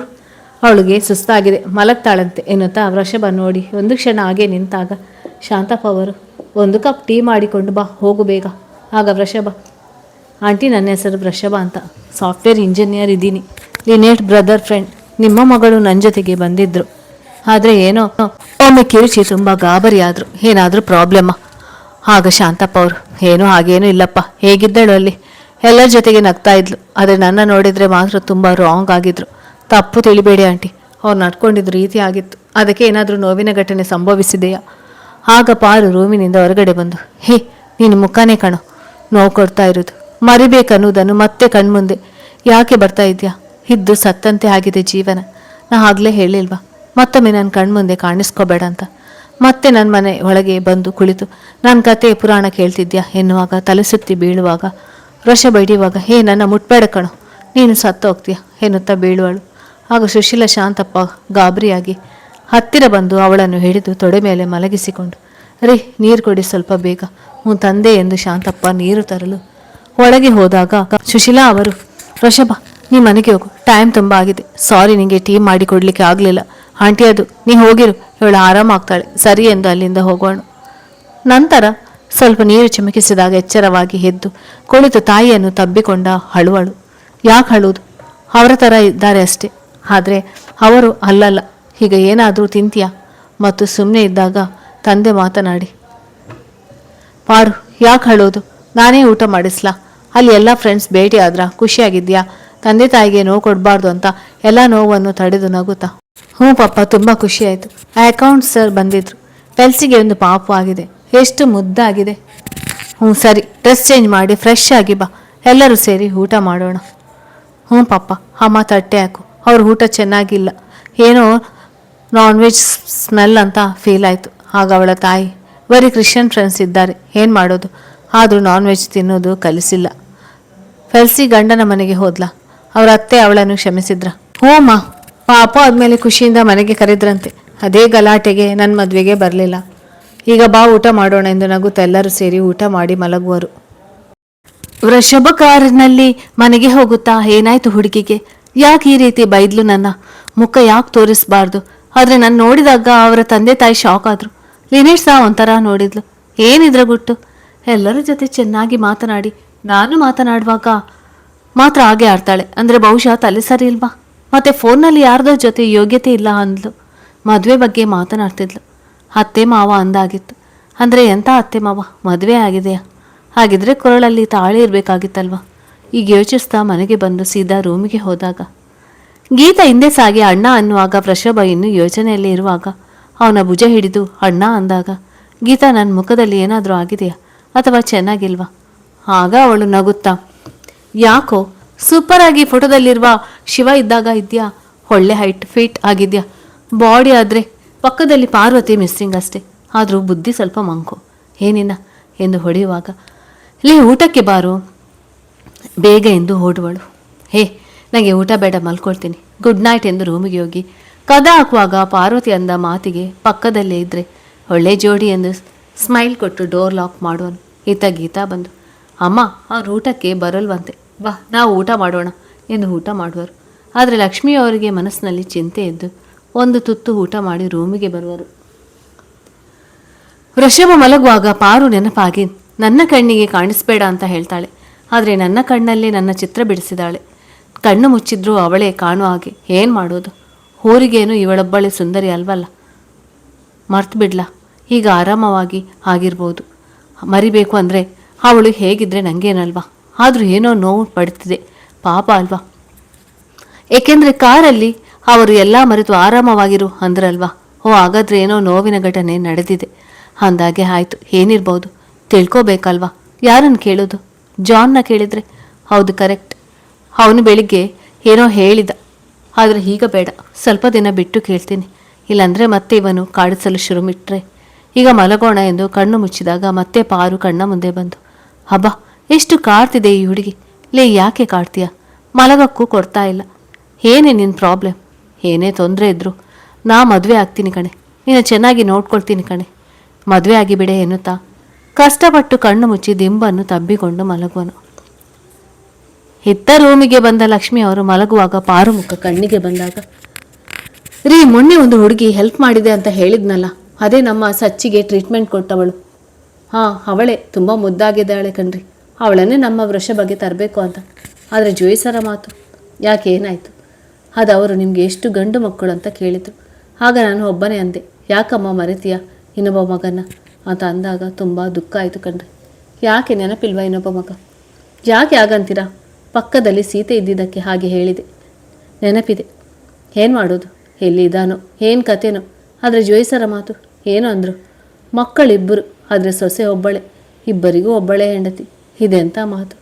ಅವಳಿಗೆ ಸುಸ್ತಾಗಿದೆ, ಮಲಗ್ತಾಳಂತೆ ಎನ್ನುತ್ತಾ ವೃಷಭ ನೋಡಿ ಒಂದು ಕ್ಷಣ ಹಾಗೆ ನಿಂತಾಗ ಶಾಂತಪ್ಪ ಅವರು, ಒಂದು ಕಪ್ ಟೀ ಮಾಡಿಕೊಂಡು ಬಾ, ಹೋಗು ಬೇಗ. ಆಗ ವೃಷಭ, ಆಂಟಿ ನನ್ನ ಹೆಸರು ವೃಷಭ ಅಂತ, ಸಾಫ್ಟ್ವೇರ್ ಇಂಜಿನಿಯರ್ ಇದ್ದೀನಿ, ಲಿನೇಟ್ ಬ್ರದರ್ ಫ್ರೆಂಡ್. ನಿಮ್ಮ ಮಗಳು ನನ್ನ ಜೊತೆಗೆ ಬಂದಿದ್ದರು, ಆದರೆ ಏನೋ ಒಮ್ಮೆ ಕಿರುಚಿ ತುಂಬ ಗಾಬರಿ ಆದರು. ಏನಾದರೂ ಪ್ರಾಬ್ಲಮ್ಮಾ? ಆಗ ಶಾಂತಪ್ಪ ಅವರು, ಏನೂ ಹಾಗೇನೂ ಇಲ್ಲಪ್ಪ, ಹೇಗಿದ್ದಳು ಅಲ್ಲಿ, ಎಲ್ಲರ ಜೊತೆಗೆ ನಗ್ತಾ ಇದ್ಲು, ಆದರೆ ನನ್ನ ನೋಡಿದರೆ ಮಾತ್ರ ತುಂಬ ರಾಂಗ್ ಆಗಿದ್ರು. ತಪ್ಪು ತಿಳಿಬೇಡಿ ಆಂಟಿ, ಅವ್ರು ನಡ್ಕೊಂಡಿದ್ದು ರೀತಿ ಆಗಿತ್ತು, ಅದಕ್ಕೆ ಏನಾದರೂ ನೋವಿನ ಘಟನೆ ಸಂಭವಿಸಿದೆಯಾ? ಆಗ ಪಾರು ರೂಮಿನಿಂದ ಹೊರಗಡೆ ಬಂದು, ನೀನು ಮುಖನೇ ಕಣೋ ನೋವು ಕೊಡ್ತಾ ಇರೋದು, ಮರಿಬೇಕನ್ನುವುದನ್ನು ಮತ್ತೆ ಕಣ್ಮುಂದೆ ಯಾಕೆ ಬರ್ತಾ ಇದೆಯಾ? ಇದ್ದು ಸತ್ತಂತೆ ಆಗಿದೆ ಜೀವನ. ನಾ ಆಗಲೇ ಹೇಳಿಲ್ವಾ ಮತ್ತೊಮ್ಮೆ ನನ್ನ ಕಣ್ಮುಂದೆ ಕಾಣಿಸ್ಕೋಬೇಡ ಅಂತ. ಮತ್ತೆ ನನ್ನ ಮನೆ ಒಳಗೆ ಬಂದು ಕುಳಿತು ನನ್ನ ಕತೆ ಪುರಾಣ ಕೇಳ್ತಿದ್ಯಾ ಎನ್ನುವಾಗ ತಲೆ ಸುತ್ತಿ ಬೀಳುವಾಗ ವೃಷಭ ಹಿಡಿಯುವಾಗ, ನನ್ನ ಮುಟ್ಬೇಡ ಕಣೋ, ನೀನು ಸತ್ತು ಹೋಗ್ತೀಯ ಎನ್ನುತ್ತಾ ಬೀಳುವಳು. ಆಗ ಸುಶೀಲ ಶಾಂತಪ್ಪ ಗಾಬರಿಯಾಗಿ ಹತ್ತಿರ ಬಂದು ಅವಳನ್ನು ಹಿಡಿದು ತೊಡೆ ಮೇಲೆ ಮಲಗಿಸಿಕೊಂಡು, ರೀ ನೀರು ಕೊಡಿ ಸ್ವಲ್ಪ ಬೇಗ. ಹ್ಞೂ ತಂದೆ ಎಂದು ಶಾಂತಪ್ಪ ನೀರು ತರಲು ಒಳಗೆ ಹೋದಾಗ ಸುಶೀಲಾ ಅವರು, ವೃಷಭ ನೀ ಮನೆಗೆ ಹೋಗು, ಟೈಮ್ ತುಂಬ ಆಗಿದೆ. ಸಾರಿ ನಿಮಗೆ ಟೀ ಮಾಡಿ ಕೊಡಲಿಕ್ಕೆ ಆಗಲಿಲ್ಲ. ಆಂಟಿ ಅದು ನೀ ಹೋಗಿರು, ಇವಳು ಆರಾಮಾಗ್ತಾಳೆ, ಸರಿ ಎಂದು ಅಲ್ಲಿಂದ ಹೋಗೋಣ. ನಂತರ ಸ್ವಲ್ಪ ನೀರು ಚಿಮುಕಿಸಿದಾಗ ಎಚ್ಚರವಾಗಿ ಎದ್ದು ಕುಳಿತು ತಾಯಿಯನ್ನು ತಬ್ಬಿಕೊಂಡ ಅಳುವಳು. ಯಾಕೆ ಅಳುವುದು? ಅವರ ಥರ ಇದ್ದಾರೆ ಅಷ್ಟೇ, ಆದರೆ ಅವರು ಅಲ್ಲಲ್ಲ. ಈಗ ಏನಾದರೂ ತಿಂತೀಯಾ? ಮತ್ತು ಸುಮ್ಮನೆ ಇದ್ದಾಗ ತಂದೆ ಮಾತನಾಡಿ, ಪಾರು ಯಾಕೆ ಅಳೋದು? ನಾನೇ ಊಟ ಮಾಡಿಸ್ಲಾ? ಅಲ್ಲಿ ಎಲ್ಲ ಫ್ರೆಂಡ್ಸ್ ಭೇಟಿ ಆದ್ರ ಖುಷಿಯಾಗಿದ್ಯಾ? ತಂದೆ ತಾಯಿಗೆ ನೋವು ಕೊಡಬಾರ್ದು ಅಂತ ಎಲ್ಲ ನೋವನ್ನು ತಡೆದು ನಗುತ್ತಾ, ಹ್ಞೂ ಪಾಪ ತುಂಬ ಖುಷಿಯಾಯಿತು. ಅಕೌಂಟ್ ಸರ್ ಬಂದಿದ್ರು, ಪೆಲ್ಸಿಗೆ ಒಂದು ಪಾಪು ಆಗಿದೆ, ಎಷ್ಟು ಮುದ್ದಾಗಿದೆ. ಹ್ಞೂ ಸರಿ, ಡ್ರೆಸ್ ಚೇಂಜ್ ಮಾಡಿ ಫ್ರೆಶ್ ಆಗಿ ಬಾ, ಎಲ್ಲರೂ ಸೇರಿ ಊಟ ಮಾಡೋಣ. ಹ್ಞೂ ಪಾಪ. ಅಮ್ಮ ತಟ್ಟೆ ಹಾಕು, ಅವ್ರ ಊಟ ಚೆನ್ನಾಗಿಲ್ಲ, ಏನೋ ನಾನ್ ವೆಜ್ ಸ್ಮೆಲ್ ಅಂತ ಫೀಲ್ ಆಯಿತು. ಆಗ ಅವಳ ತಾಯಿ, ಬರೀ ಕ್ರಿಶ್ಚಿಯನ್ ಫ್ರೆಂಡ್ಸ್ ಇದ್ದಾರೆ, ಏನು ಮಾಡೋದು, ಆದರೂ ನಾನ್ ವೆಜ್ ತಿನ್ನೋದು ಕಲಿಸಿಲ್ಲ. ಫೆಲ್ಸಿ ಗಂಡನ ಮನೆಗೆ ಹೋದ್ಲಾ, ಅವರ ಅತ್ತೆ ಅವಳನ್ನು ಕ್ಷಮಿಸಿದ್ರ. ಹ್ಞೂಮ್ಮ, ಪಾಪ ಆದಮೇಲೆ ಖುಷಿಯಿಂದ ಮನೆಗೆ ಕರೆದ್ರಂತೆ. ಅದೇ ಗಲಾಟೆಗೆ ನನ್ನ ಮದುವೆಗೆ ಬರಲಿಲ್ಲ. ಈಗ ಬಾ ಊಟ ಮಾಡೋಣ ಎಂದು ನಗುತ್ತಾ ಎಲ್ಲರೂ ಸೇರಿ ಊಟ ಮಾಡಿ ಮಲಗುವರು. ವೃಷಭ ಕಾರಿನಲ್ಲಿ ಮನೆಗೆ ಹೋಗುತ್ತಾ, ಏನಾಯ್ತು ಹುಡುಗಿಗೆ, ಯಾಕೆ ಈ ರೀತಿ ಬೈದ್ಲು, ನನ್ನ ಮುಖ ಯಾಕೆ ತೋರಿಸಬಾರ್ದು? ಆದರೆ ನಾನು ನೋಡಿದಾಗ ಅವರ ತಂದೆ ತಾಯಿ ಶಾಕ್ ಆದರು. ಲಿನೇಟ್ ಸಹ ಒಂಥರ ನೋಡಿದ್ಲು, ಏನಿದ್ರ ಗುಟ್ಟು, ಎಲ್ಲರ ಜೊತೆ ಚೆನ್ನಾಗಿ ಮಾತನಾಡಿ ನಾನು ಮಾತನಾಡುವಾಗ ಮಾತ್ರ ಹಾಗೆ ಆಡ್ತಾಳೆ, ಅಂದರೆ ಬಹುಶಃ ತಲೆ ಸರಿ ಇಲ್ವಾ? ಮತ್ತು ಫೋನ್ನಲ್ಲಿ ಯಾರ್ದೋ ಜೊತೆ ಯೋಗ್ಯತೆ ಇಲ್ಲ ಅಂದ್ಲು. ಮದುವೆ ಬಗ್ಗೆ ಮಾತನಾಡ್ತಿದ್ಲು. ಅತ್ತೆ ಮಾವ ಅಂದಾಗಿತ್ತು. ಅಂದರೆ ಎಂಥ ಅತ್ತೆ ಮಾವ, ಮದುವೆ ಆಗಿದೆಯಾ? ಹಾಗಿದ್ರೆ ಕೊರಳಲ್ಲಿ ತಾಳಿ ಇರಬೇಕಾಗಿತ್ತಲ್ವ? ಈಗ ಯೋಚಿಸ್ತಾ ಮನೆಗೆ ಬಂದು ಸೀದಾ ರೂಮಿಗೆ ಹೋದಾಗ ಗೀತಾ ಹಿಂದೆ ಸಾಗಿ ಅಣ್ಣ ಅನ್ನುವಾಗ ವೃಷಭ ಇನ್ನೂ ಯೋಚನೆಯಲ್ಲಿ ಇರುವಾಗ ಅವನ ಭುಜ ಹಿಡಿದು ಅಣ್ಣ ಅಂದಾಗ, ಗೀತಾ ನನ್ನ ಮುಖದಲ್ಲಿ ಏನಾದರೂ ಆಗಿದೆಯಾ ಅಥವಾ ಚೆನ್ನಾಗಿಲ್ವಾ? ಆಗ ಅವಳು ನಗುತ್ತಾ, ಯಾಕೋ ಸೂಪರ್ ಆಗಿ ಫೋಟೋದಲ್ಲಿರುವ ಶಿವ ಇದ್ದಾಗ ಇದೆಯಾ, ಒಳ್ಳೆ ಹೈಟ್ ಫಿಟ್ ಆಗಿದೆಯಾ, ಬಾಡಿ ಆದರೆ ಪಕ್ಕದಲ್ಲಿ ಪಾರ್ವತಿ ಮಿಸ್ಸಿಂಗ್ ಅಷ್ಟೇ, ಆದರೂ ಬುದ್ಧಿ ಸ್ವಲ್ಪ ಮಂಕು, ಏನಿನ್ನ ಎಂದು ಹೊಡೆಯುವಾಗ, ಲೇ ಊಟಕ್ಕೆ ಬಾರು ಬೇಗ ಎಂದು ಓಡುವಳು. ನನಗೆ ಊಟ ಬೇಡ, ಮಲ್ಕೊಳ್ತೀನಿ, ಗುಡ್ ನೈಟ್ ಎಂದು ರೂಮಿಗೆ ಹೋಗಿ ಕದ ಹಾಕುವಾಗ ಪಾರ್ವತಿ ಅಂದ ಮಾತಿಗೆ ಪಕ್ಕದಲ್ಲೇ ಇದ್ದರೆ ಒಳ್ಳೆ ಜೋಡಿ ಎಂದು ಸ್ಮೈಲ್ ಕೊಟ್ಟು ಡೋರ್ ಲಾಕ್ ಮಾಡುವನು. ಈತ ಗೀತಾ ಬಂದು, ಅಮ್ಮ ಅವ್ರ ಊಟಕ್ಕೆ ಬರಲ್ವಂತೆ, ಬಾ ನಾವು ಊಟ ಮಾಡೋಣ ಎಂದು ಊಟ ಮಾಡುವರು. ಆದರೆ ಲಕ್ಷ್ಮಿಯವರಿಗೆ ಮನಸ್ಸಿನಲ್ಲಿ ಚಿಂತೆ ಇದ್ದು ಒಂದು ತುತ್ತು ಊಟ ಮಾಡಿ ರೂಮಿಗೆ ಬರುವರು. ವೃಷಭ ಮಲಗುವಾಗ ಪಾರು ನೆನಪಾಗಿ ನನ್ನ ಕಣ್ಣಿಗೆ ಕಾಣಿಸ್ಬೇಡ ಅಂತ ಹೇಳ್ತಾಳೆ. ಆದರೆ ನನ್ನ ಕಣ್ಣಲ್ಲೇ ನನ್ನ ಚಿತ್ರ ಬಿಡಿಸಿದಾಳೆ. ಕಣ್ಣು ಮುಚ್ಚಿದ್ರೂ ಅವಳೇ ಕಾಣುವ ಹಾಗೆ. ಏನು ಮಾಡೋದು? ಊರಿಗೇನು ಇವಳೊಬ್ಬಳೆ ಸುಂದರಿ ಅಲ್ವಲ್ಲ. ಮರ್ತು ಬಿಡ್ಲಾ? ಈಗ ಆರಾಮವಾಗಿ ಆಗಿರ್ಬೋದು. ಮರಿಬೇಕು ಅಂದರೆ ಅವಳು ಹೇಗಿದ್ರೆ ನನಗೇನಲ್ವಾ? ಆದರೂ ಏನೋ ನೋವು ಪಡ್ತಿದೆ, ಪಾಪ ಅಲ್ವಾ? ಏಕೆಂದರೆ ಕಾರಲ್ಲಿ ಅವರು ಎಲ್ಲ ಮರೆತು ಆರಾಮವಾಗಿರು ಅಂದ್ರಲ್ವಾ? ಹಾಗಾದ್ರೆ ಏನೋ ನೋವಿನ ಘಟನೆ ನಡೆದಿದೆ ಅಂದಾಗೆ ಆಯಿತು. ಏನಿರ್ಬೋದು ತಿಳ್ಕೋಬೇಕಲ್ವಾ? ಯಾರನ್ನು ಕೇಳೋದು? ಜಾನ್ನ ಕೇಳಿದರೆ? ಹೌದು, ಕರೆಕ್ಟ್. ಅವನು ಬೆಳಿಗ್ಗೆ ಏನೋ ಹೇಳಿದ, ಆದರೆ ಈಗ ಬೇಡ, ಸ್ವಲ್ಪ ದಿನ ಬಿಟ್ಟು ಕೇಳ್ತೀನಿ. ಇಲ್ಲಾಂದರೆ ಮತ್ತೆ ಇವನು ಕಾಡಿಸಲು ಶುರುಮಿಟ್ರೆ. ಈಗ ಮಲಗೋಣ ಎಂದು ಕಣ್ಣು ಮುಚ್ಚಿದಾಗ ಮತ್ತೆ ಪಾರು ಕಣ್ಣ ಮುಂದೆ ಬಂದು, ಹಬ್ಬ ಎಷ್ಟು ಕಾಡ್ತಿದೆ ಈ ಹುಡುಗಿ. ಲೇ, ಯಾಕೆ ಕಾಡ್ತೀಯ? ಮಲಗಕ್ಕೂ ಕೊಡ್ತಾ ಇಲ್ಲ. ಏನೇ ನಿನ್ನ ಪ್ರಾಬ್ಲಮ್? ಏನೇ ತೊಂದರೆ ಇದ್ದರೂ ನಾ ಮದುವೆ ಆಗ್ತೀನಿ ಕಣೆ, ನೀನು ಚೆನ್ನಾಗಿ ನೋಡ್ಕೊಳ್ತೀನಿ ಕಣೆ, ಮದುವೆ ಆಗಿಬಿಡೆ ಎನ್ನುತ್ತಾ ಕಷ್ಟಪಟ್ಟು ಕಣ್ಣು ಮುಚ್ಚಿ ದಿಂಬನ್ನು ತಬ್ಬಿಕೊಂಡು ಮಲಗುವನು. ಇತ್ತ ರೂಮಿಗೆ ಬಂದ ಲಕ್ಷ್ಮಿ ಅವರು ಮಲಗುವಾಗ ಪಾರು ಮುಖ ಕಣ್ಣಿಗೆ ಬಂದಾಗ, ರೀ, ಮೊನ್ನೆ ಒಂದು ಹುಡುಗಿ ಹೆಲ್ಪ್ ಮಾಡಿದೆ ಅಂತ ಹೇಳಿದ್ನಲ್ಲ, ಅದೇ ನಮ್ಮ ಸಚ್ಚಿಗೆ ಟ್ರೀಟ್ಮೆಂಟ್ ಕೊಟ್ಟವಳು. ಹಾಂ, ಅವಳೇ. ತುಂಬ ಮುದ್ದಾಗಿದ್ದಾಳೆ ಕಣ್ರಿ. ಅವಳನ್ನೇ ನಮ್ಮ ವೃಷಭಗೆ ತರಬೇಕು ಅಂತ. ಆದರೆ ಜೋಯಿಸರ ಮಾತು. ಯಾಕೆ, ಏನಾಯಿತು? ಅದು ಅವರು ನಿಮಗೆ ಎಷ್ಟು ಗಂಡು ಮಕ್ಕಳು ಅಂತ ಕೇಳಿದರು. ಆಗ ನಾನು ಒಬ್ಬನೇ ಅಂದೆ, ಯಾಕಮ್ಮ ಮರೆತೀಯ ಇನ್ನೊಬ್ಬ ಮಗನ ಅಂತ ಅಂದಾಗ ತುಂಬ ದುಃಖ ಆಯಿತು ಕಣ್ರಿ. ಯಾಕೆ ನೆನಪಿಲ್ವಾ ಇನ್ನೊಬ್ಬ ಮಗ? ಯಾಕೆ ಆಗಂತೀರಾ? ಪಕ್ಕದಲ್ಲಿ ಸೀತೆ ಇದ್ದಿದ್ದಕ್ಕೆ ಹಾಗೆ ಹೇಳಿದೆ. ನೆನಪಿದೆ. ಏನು ಮಾಡೋದು? ಎಲ್ಲಿ ಇದ್ದಾನೋ, ಏನು ಕತೆನೋ. ಆದರೆ ಜೋಯಿಸರ ಮಾತು ಏನು ಅಂದರು? ಮಕ್ಕಳಿಬ್ಬರು, ಆದರೆ ಸೊಸೆ ಒಬ್ಬಳೆ, ಇಬ್ಬರಿಗೂ ಒಬ್ಬಳೇ ಹೆಂಡತಿ. ಇದೆಂಥ ಮಾತು?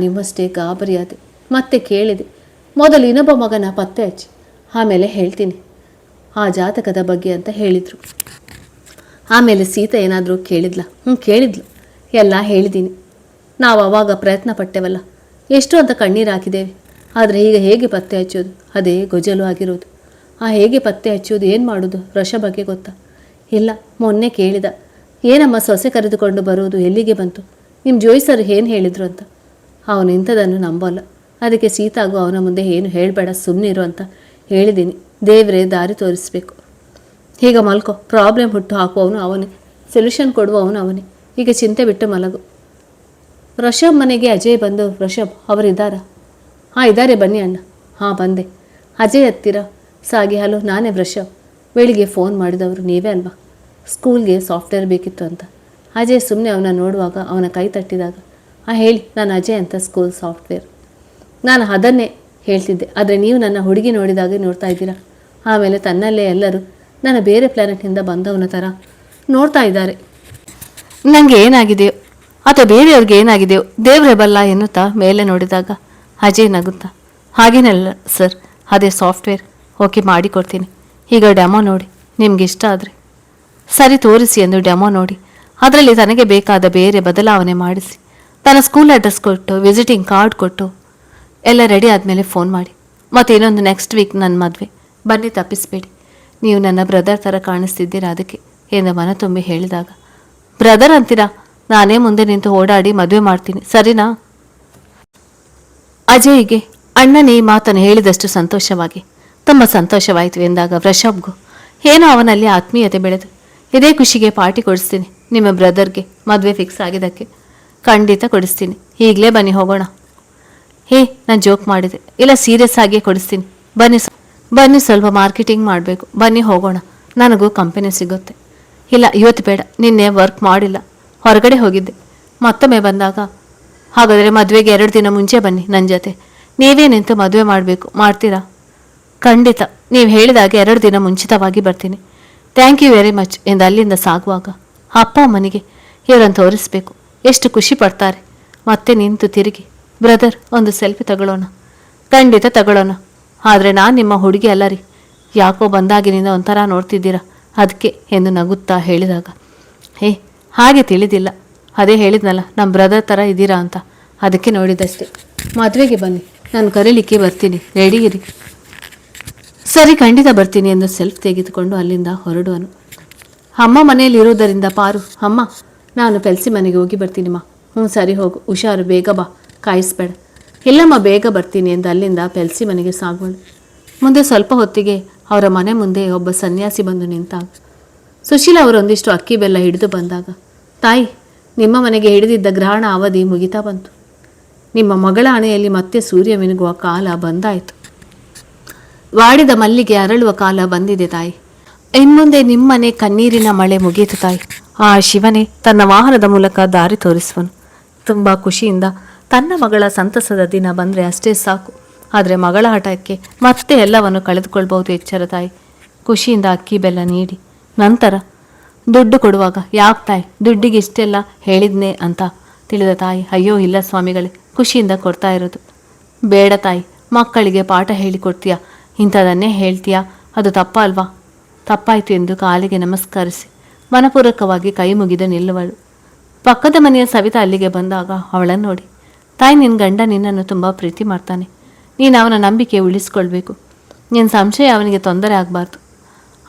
ನಿಮ್ಮಷ್ಟೇ ಗಾಬರಿಯಾದೆ. ಮತ್ತೆ ಕೇಳಿದೆ, ಮೊದಲು ಇನ್ನೊಬ್ಬ ಮಗನ ಪತ್ತೆ ಹಚ್ಚಿ, ಆಮೇಲೆ ಹೇಳ್ತೀನಿ ಆ ಜಾತಕದ ಬಗ್ಗೆ ಅಂತ ಹೇಳಿದರು. ಆಮೇಲೆ ಸೀತೆ ಏನಾದರೂ ಕೇಳಿದ್ಲ? ಕೇಳಿದ್ಲು. ಎಲ್ಲ ಹೇಳಿದ್ದೀನಿ. ನಾವು ಆವಾಗ ಪ್ರಯತ್ನ ಪಟ್ಟೆವಲ್ಲ, ಎಷ್ಟು ಅಂತ ಕಣ್ಣೀರು ಹಾಕಿದ್ದೇವೆ. ಆದರೆ ಈಗ ಹೇಗೆ ಪತ್ತೆ ಹಚ್ಚೋದು? ಅದೇ ಗೊಜಲು ಆಗಿರೋದು. ಹೇಗೆ ಪತ್ತೆ ಹಚ್ಚೋದು, ಏನು ಮಾಡೋದು? ವೃಷಭಕ್ಕೆ ಗೊತ್ತಾ? ಇಲ್ಲ, ಮೊನ್ನೆ ಕೇಳಿದ. ಏನಮ್ಮ ಸೊಸೆ ಕರೆದುಕೊಂಡು ಬರೋದು ಎಲ್ಲಿಗೆ ಬಂತು? ನಿಮ್ಮ ಜೋಯಿಸರು ಏನು ಹೇಳಿದರು ಅಂತ. ಅವನು ಇಂಥದನ್ನು ನಂಬೋಲ್ಲ. ಅದಕ್ಕೆ ಸೀತಾಗೂ ಅವನ ಮುಂದೆ ಏನು ಹೇಳಬೇಡ, ಸುಮ್ಮನಿರು ಅಂತ ಹೇಳಿದ್ದೀನಿ. ದೇವರೇ ದಾರಿ ತೋರಿಸ್ಬೇಕು. ಈಗ ಮಲ್ಕೋ. ಪ್ರಾಬ್ಲಮ್ ಹುಟ್ಟು ಹಾಕುವವನು ಅವನೇ, ಸೊಲ್ಯೂಷನ್ ಕೊಡುವವನು ಅವನೇ. ಈಗ ಚಿಂತೆ ಬಿಟ್ಟು ಮಲಗು. ವೃಷಭ್ ಮನೆಗೆ ಅಜಯ್ ಬಂದು, ವೃಷಭ್ ಅವರಿದ್ದಾರಾ? ಹಾಂ, ಇದ್ದಾರೆ, ಬನ್ನಿ ಅಣ್ಣ. ಹಾಂ, ಬಂದೆ. ಅಜಯ್ ಹತ್ತಿರ ಸಾಗಿ, ಹಲೋ, ನಾನೇ ವೃಷಭ್. ಬೆಳಿಗ್ಗೆ ಫೋನ್ ಮಾಡಿದವರು ನೀವೇ ಅಲ್ವಾ? ಸ್ಕೂಲ್ಗೆ ಸಾಫ್ಟ್ವೇರ್ ಬೇಕಿತ್ತು ಅಂತ. ಅಜಯ್ ಸುಮ್ಮನೆ ಅವನ ನೋಡುವಾಗ ಅವನ ಕೈ ತಟ್ಟಿದಾಗ, ಹೇಳಿ, ನಾನು ಅಜಯ್ ಅಂತ, ಸ್ಕೂಲ್ ಸಾಫ್ಟ್ವೇರ್. ನಾನು ಅದನ್ನೇ ಹೇಳ್ತಿದ್ದೆ, ಆದರೆ ನೀವು ನನ್ನ ಹುಡುಗಿ ನೋಡಿದಾಗೆ ನೋಡ್ತಾ ಇದ್ದೀರಾ. ಆಮೇಲೆ ತನ್ನಲ್ಲೇ ಎಲ್ಲರೂ ನನ್ನ ಬೇರೆ ಪ್ಲ್ಯಾನೆಟ್ನಿಂದ ಬಂದವನ ಥರ ನೋಡ್ತಾ ಇದ್ದಾರೆ. ನನಗೆ ಏನಾಗಿದೆಯೋ ಅಥವಾ ಬೇರೆಯವ್ರಿಗೆ ಏನಾಗಿದೆಯೋ ದೇವ್ರೇ ಬಲ್ಲ ಎನ್ನುತ್ತಾ ಮೇಲೆ ನೋಡಿದಾಗ ಅಜಯ್ ನಗುತ್ತಾ, ಹಾಗೇನಲ್ಲ ಸರ್, ಅದೇ ಸಾಫ್ಟ್ವೇರ್. ಓಕೆ, ಮಾಡಿಕೊಡ್ತೀನಿ. ಈಗ ಡೆಮೋ ನೋಡಿ, ನಿಮ್ಗೆ ಇಷ್ಟ ಆದರೆ ಸರಿ ತೋರಿಸಿ ಎಂದು ಡೆಮೋ ನೋಡಿ ಅದರಲ್ಲಿ ತನಗೆ ಬೇಕಾದ ಬೇರೆ ಬದಲಾವಣೆ ಮಾಡಿಸಿ ತನ್ನ ಸ್ಕೂಲ್ ಅಡ್ರೆಸ್ ಕೊಟ್ಟು ವಿಸಿಟಿಂಗ್ ಕಾರ್ಡ್ ಕೊಟ್ಟು ಎಲ್ಲ ರೆಡಿ ಆದಮೇಲೆ ಫೋನ್ ಮಾಡಿ. ಮತ್ತು ಇನ್ನೊಂದು ನೆಕ್ಸ್ಟ್ ವೀಕ್ ನನ್ನ ಮದುವೆ, ಬನ್ನಿ, ತಪ್ಪಿಸ್ಬೇಡಿ. ನೀವು ನನ್ನ ಬ್ರದರ್ ಥರ ಕಾಣಿಸ್ತಿದ್ದೀರಾ ಅದಕ್ಕೆ ಎಂದು ಮನ ತುಂಬಿ ಹೇಳಿದಾಗ, ಬ್ರದರ್ ಅಂತೀರಾ? ನಾನೇ ಮುಂದೆ ನಿಂತು ಓಡಾಡಿ ಮದುವೆ ಮಾಡ್ತೀನಿ, ಸರಿನಾ? ಅಜಯ್ಗೆ ಅಣ್ಣನೇ ಈ ಮಾತನ್ನು ಹೇಳಿದಷ್ಟು ಸಂತೋಷವಾಗಿ, ತುಂಬ ಸಂತೋಷವಾಯಿತು ಎಂದಾಗ ವೃಷಭ್ಗೂ ಏನೋ ಅವನಲ್ಲಿ ಆತ್ಮೀಯತೆ ಬೆಳೆದು, ಇದೇ ಖುಷಿಗೆ ಪಾರ್ಟಿ ಕೊಡಿಸ್ತೀನಿ ನಿಮ್ಮ ಬ್ರದರ್ಗೆ, ಮದುವೆ ಫಿಕ್ಸ್ ಆಗಿದ್ದಕ್ಕೆ. ಖಂಡಿತ ಕೊಡಿಸ್ತೀನಿ, ಈಗಲೇ ಬನ್ನಿ ಹೋಗೋಣ. ನಾನು ಜೋಕ್ ಮಾಡಿದೆ, ಇಲ್ಲ ಸೀರಿಯಸ್ ಆಗಿಯೇ ಕೊಡಿಸ್ತೀನಿ. ಬನ್ನಿ ಸ್ವಲ್ಪ ಮಾರ್ಕೆಟಿಂಗ್ ಮಾಡಬೇಕು, ಬನ್ನಿ ಹೋಗೋಣ, ನನಗೂ ಕಂಪನಿ ಸಿಗುತ್ತೆ. ಇಲ್ಲ, ಇವತ್ತು ಬೇಡ, ನಿನ್ನೆ ವರ್ಕ್ ಮಾಡಿಲ್ಲ, ಹೊರಗಡೆ ಹೋಗಿದ್ದೆ. ಮತ್ತೊಮ್ಮೆ ಬಂದಾಗ, ಹಾಗಾದರೆ ಮದುವೆಗೆ 2 ದಿನ ಮುಂಚೆ ಬನ್ನಿ ನನ್ನ ಜೊತೆ. ನೀವೇ ನಿಂತು ಮದುವೆ ಮಾಡಬೇಕು, ಮಾಡ್ತೀರಾ? ಖಂಡಿತ, ನೀವು ಹೇಳಿದಾಗೆ 2 ದಿನ ಮುಂಚಿತವಾಗಿ ಬರ್ತೀನಿ. ಥ್ಯಾಂಕ್ ಯು ವೆರಿ ಮಚ್ ಎಂದು ಅಲ್ಲಿಂದ ಸಾಗುವಾಗ ಅಪ್ಪ ಅಮ್ಮನಿಗೆ ಇವರನ್ನು ತೋರಿಸ್ಬೇಕು, ಎಷ್ಟು ಖುಷಿ ಪಡ್ತಾರೆ. ಮತ್ತೆ ನಿಂತು ತಿರುಗಿ, ಬ್ರದರ್ ಒಂದು ಸೆಲ್ಫಿ ತಗೊಳ್ಳೋಣ? ಖಂಡಿತ ತಗೊಳ್ಳೋಣ, ಆದರೆ ನಾನು ನಿಮ್ಮ ಹುಡುಗಿ ಅಲ್ಲ ರೀ, ಯಾಕೋ ಬಂದಾಗಿನಿಂದ ಒಂಥರ ನೋಡ್ತಿದ್ದೀರಾ ಅದಕ್ಕೆ ಎಂದು ನಗುತ್ತಾ ಹೇಳಿದಾಗ, ಹಾಗೆ ತಿಳಿದಿಲ್ಲ, ಅದೇ ಹೇಳಿದ್ನಲ್ಲ ನಮ್ಮ ಬ್ರದರ್ ಥರ ಇದ್ದೀರಾ ಅಂತ, ಅದಕ್ಕೆ ನೋಡಿದಷ್ಟೇ. ಮದುವೆಗೆ ಬನ್ನಿ, ನಾನು ಕರೀಲಿಕ್ಕೆ ಬರ್ತೀನಿ, ರೆಡಿ ಇರಿ. ಸರಿ, ಖಂಡಿತ ಬರ್ತೀನಿ ಎಂದು ಸೆಲ್ಫ್ ತೆಗೆದುಕೊಂಡು ಅಲ್ಲಿಂದ ಹೊರಡುವನು. ಅಮ್ಮ ಮನೆಯಲ್ಲಿರುವುದರಿಂದ ಪಾರು, ಅಮ್ಮ ನಾನು ಪೆಲ್ಸಿ ಮನೆಗೆ ಹೋಗಿ ಬರ್ತೀನಿಮ್ಮ. ಸರಿ ಹೋಗು, ಹುಷಾರು, ಬೇಗ ಬಾ, ಕಾಯಿಸ್ಬೇಡ. ಇಲ್ಲಮ್ಮ, ಬೇಗ ಬರ್ತೀನಿ ಎಂದು ಅಲ್ಲಿಂದ ಪೆಲ್ಸಿ ಮನೆಗೆ ಸಾಗುವಳು. ಮುಂದೆ ಸ್ವಲ್ಪ ಹೊತ್ತಿಗೆ ಅವರ ಮನೆ ಮುಂದೆ ಒಬ್ಬ ಸನ್ಯಾಸಿ ಬಂದು ನಿಂತಾಗ ಸುಶೀಲ ಅವರೊಂದಿಷ್ಟು ಅಕ್ಕಿ ಬೆಲ್ಲ ಹಿಡಿದು ಬಂದಾಗ, ತಾಯಿ, ನಿಮ್ಮ ಮನೆಗೆ ಹಿಡಿದಿದ್ದ ಗ್ರಹಣ ಅವಧಿ ಮುಗಿತಾ ಬಂತು. ನಿಮ್ಮ ಮಗಳ ಹಣೆಯಲ್ಲಿ ಮತ್ತೆ ಸೂರ್ಯ ಮಿನುಗುವ ಕಾಲ ಬಂದಾಯಿತು. ವಾಡಿದ ಮಲ್ಲಿಗೆ ಅರಳುವ ಕಾಲ ಬಂದಿದೆ ತಾಯಿ. ಇನ್ಮುಂದೆ ನಿಮ್ಮನೆ ಕಣ್ಣೀರಿನ ಮಳೆ ಮುಗಿಯಿತು ತಾಯಿ. ಆ ಶಿವನೇ ತನ್ನ ವಾಹನದ ಮೂಲಕ ದಾರಿ ತೋರಿಸುವನು. ತುಂಬ ಖುಷಿಯಿಂದ ತನ್ನ ಮಗಳ ಸಂತಸದ ದಿನ ಬಂದರೆ ಅಷ್ಟೇ ಸಾಕು. ಆದರೆ ಮಗಳ ಹಠಕ್ಕೆ ಮತ್ತೆ ಎಲ್ಲವನ್ನು ಕಳೆದುಕೊಳ್ಬಹುದು. ಎಚ್ಚರ ತಾಯಿ. ಖುಷಿಯಿಂದ ಅಕ್ಕಿ ಬೆಲ್ಲ ನೀಡಿ ನಂತರ ದುಡ್ಡು ಕೊಡುವಾಗ ಯಾಕೆ ತಾಯಿ ದುಡ್ಡಿಗೆ ಇಷ್ಟೆಲ್ಲ ಹೇಳಿದ್ನೆ ಅಂತ ತಿಳಿದ ತಾಯಿ, ಅಯ್ಯೋ ಇಲ್ಲ ಸ್ವಾಮಿಗಳೇ, ಖುಷಿಯಿಂದ ಕೊಡ್ತಾ ಇರೋದು. ಬೇಡ ತಾಯಿ, ಮಕ್ಕಳಿಗೆ ಪಾಠ ಹೇಳಿಕೊಡ್ತೀಯಾ, ಇಂಥದನ್ನೇ ಹೇಳ್ತೀಯಾ, ಅದು ತಪ್ಪ ಅಲ್ವಾ? ತಪ್ಪಾಯಿತು ಎಂದು ಕಾಲಿಗೆ ನಮಸ್ಕರಿಸಿ ಮನಪೂರ್ವಕವಾಗಿ ಕೈ ಮುಗಿದು ನಿಲ್ಲುವಳು. ಪಕ್ಕದ ಮನೆಯ ಸವಿತಾ ಅಲ್ಲಿಗೆ ಬಂದಾಗ ಅವಳನ್ನು ನೋಡಿ, ತಾಯಿ ನಿನ್ನ ಗಂಡ ನಿನ್ನನ್ನು ತುಂಬ ಪ್ರೀತಿ ಮಾಡ್ತಾನೆ. ನೀನು ಅವನ ನಂಬಿಕೆ ಉಳಿಸ್ಕೊಳ್ಬೇಕು. ನಿನ್ನ ಸಂಶಯ ಅವನಿಗೆ ತೊಂದರೆ ಆಗಬಾರ್ದು.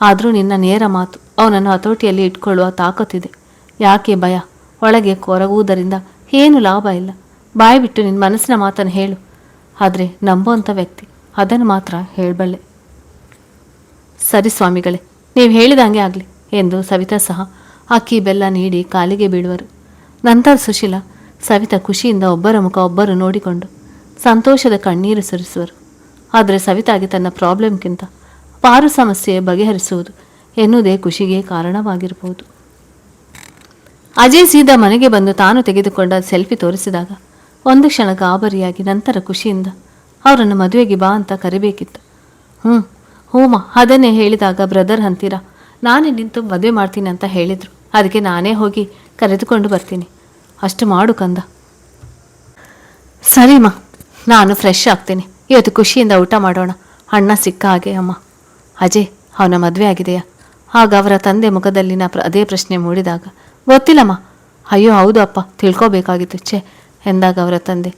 ಆದರೂ ನಿನ್ನ ನೇರ ಮಾತು ಅವನನ್ನು ಹತೋಟಿಯಲ್ಲಿ ಇಟ್ಕೊಳ್ಳುವ ತಾಕತ್ತಿದೆ. ಯಾಕೆ ಭಯ? ಒಳಗೆ ಕೊರಗುವುದರಿಂದ ಏನು ಲಾಭ ಇಲ್ಲ. ಬಾಯಿ ಬಿಟ್ಟು ನಿನ್ನ ಮನಸ್ಸಿನ ಮಾತನ್ನು ಹೇಳು. ಆದರೆ ನಂಬುವಂಥ ವ್ಯಕ್ತಿ, ಅದನ್ನು ಮಾತ್ರ ಹೇಳಬಲ್ಲೆ. ಸರಿ ಸ್ವಾಮಿಗಳೇ, ನೀವು ಹೇಳಿದಂಗೆ ಆಗಲಿ ಎಂದು ಸವಿತಾ ಸಹ ಅಕ್ಕಿ ಬೆಲ್ಲ ನೀಡಿ ಕಾಲಿಗೆ ಬೀಳುವರು. ನಂತರ ಸುಶೀಲ ಸವಿತಾ ಖುಷಿಯಿಂದ ಒಬ್ಬರ ಮುಖ ಒಬ್ಬರು ನೋಡಿಕೊಂಡು ಸಂತೋಷದ ಕಣ್ಣೀರು ಸುರಿಸುವರು. ಆದರೆ ಸವಿತಾಗೆ ತನ್ನ ಪ್ರಾಬ್ಲಮ್ಗಿಂತ ಪಾರು ಸಮಸ್ಯೆ ಬಗೆಹರಿಸುವುದು ಎನ್ನುವುದೇ ಖುಷಿಗೆ ಕಾರಣವಾಗಿರಬಹುದು. ಅಜಯ್ ಸೀದಾ ಮನೆಗೆ ಬಂದು ತಾನು ತೆಗೆದುಕೊಂಡ ಸೆಲ್ಫಿ ತೋರಿಸಿದಾಗ ಒಂದು ಕ್ಷಣ ಗಾಬರಿಯಾಗಿ ನಂತರ ಖುಷಿಯಿಂದ ಅವರನ್ನು ಮದುವೆಗೆ ಬಾ ಅಂತ ಕರಿಬೇಕಿತ್ತು. ಹೂಮ ಅದನ್ನೇ ಹೇಳಿದಾಗ ಬ್ರದರ್ ಅಂತೀರಾ, ನಾನೇ ನಿಂತು ಮದುವೆ ಮಾಡ್ತೀನಿ ಅಂತ ಹೇಳಿದರು. ಅದಕ್ಕೆ ನಾನೇ ಹೋಗಿ ಕರೆದುಕೊಂಡು ಬರ್ತೀನಿ. ಅಷ್ಟು ಮಾಡು ಕಂದ. ಸರಿಮ್ಮ, ನಾನು ಫ್ರೆಶ್ ಆಗ್ತೀನಿ. ಇವತ್ತು ಖುಷಿಯಿಂದ ಊಟ ಮಾಡೋಣ. ಅಣ್ಣ ಸಿಕ್ಕ ಹಾಗೆ. ಅಮ್ಮ, ಅಜಯ್ ಅವನ ಮದುವೆ ಆಗಿದೆಯಾ? ಆಗ ಅವರ ತಂದೆ ಮುಖದಲ್ಲಿನ ಅದೇ ಪ್ರಶ್ನೆ ಮೂಡಿದಾಗ, ಗೊತ್ತಿಲ್ಲಮ್ಮ. ಅಯ್ಯೋ ಹೌದು ಅಪ್ಪ, ತಿಳ್ಕೊಬೇಕಾಗಿತ್ತು ಛೆ ಎಂದಾಗ ಅವರ ತಂದೆ,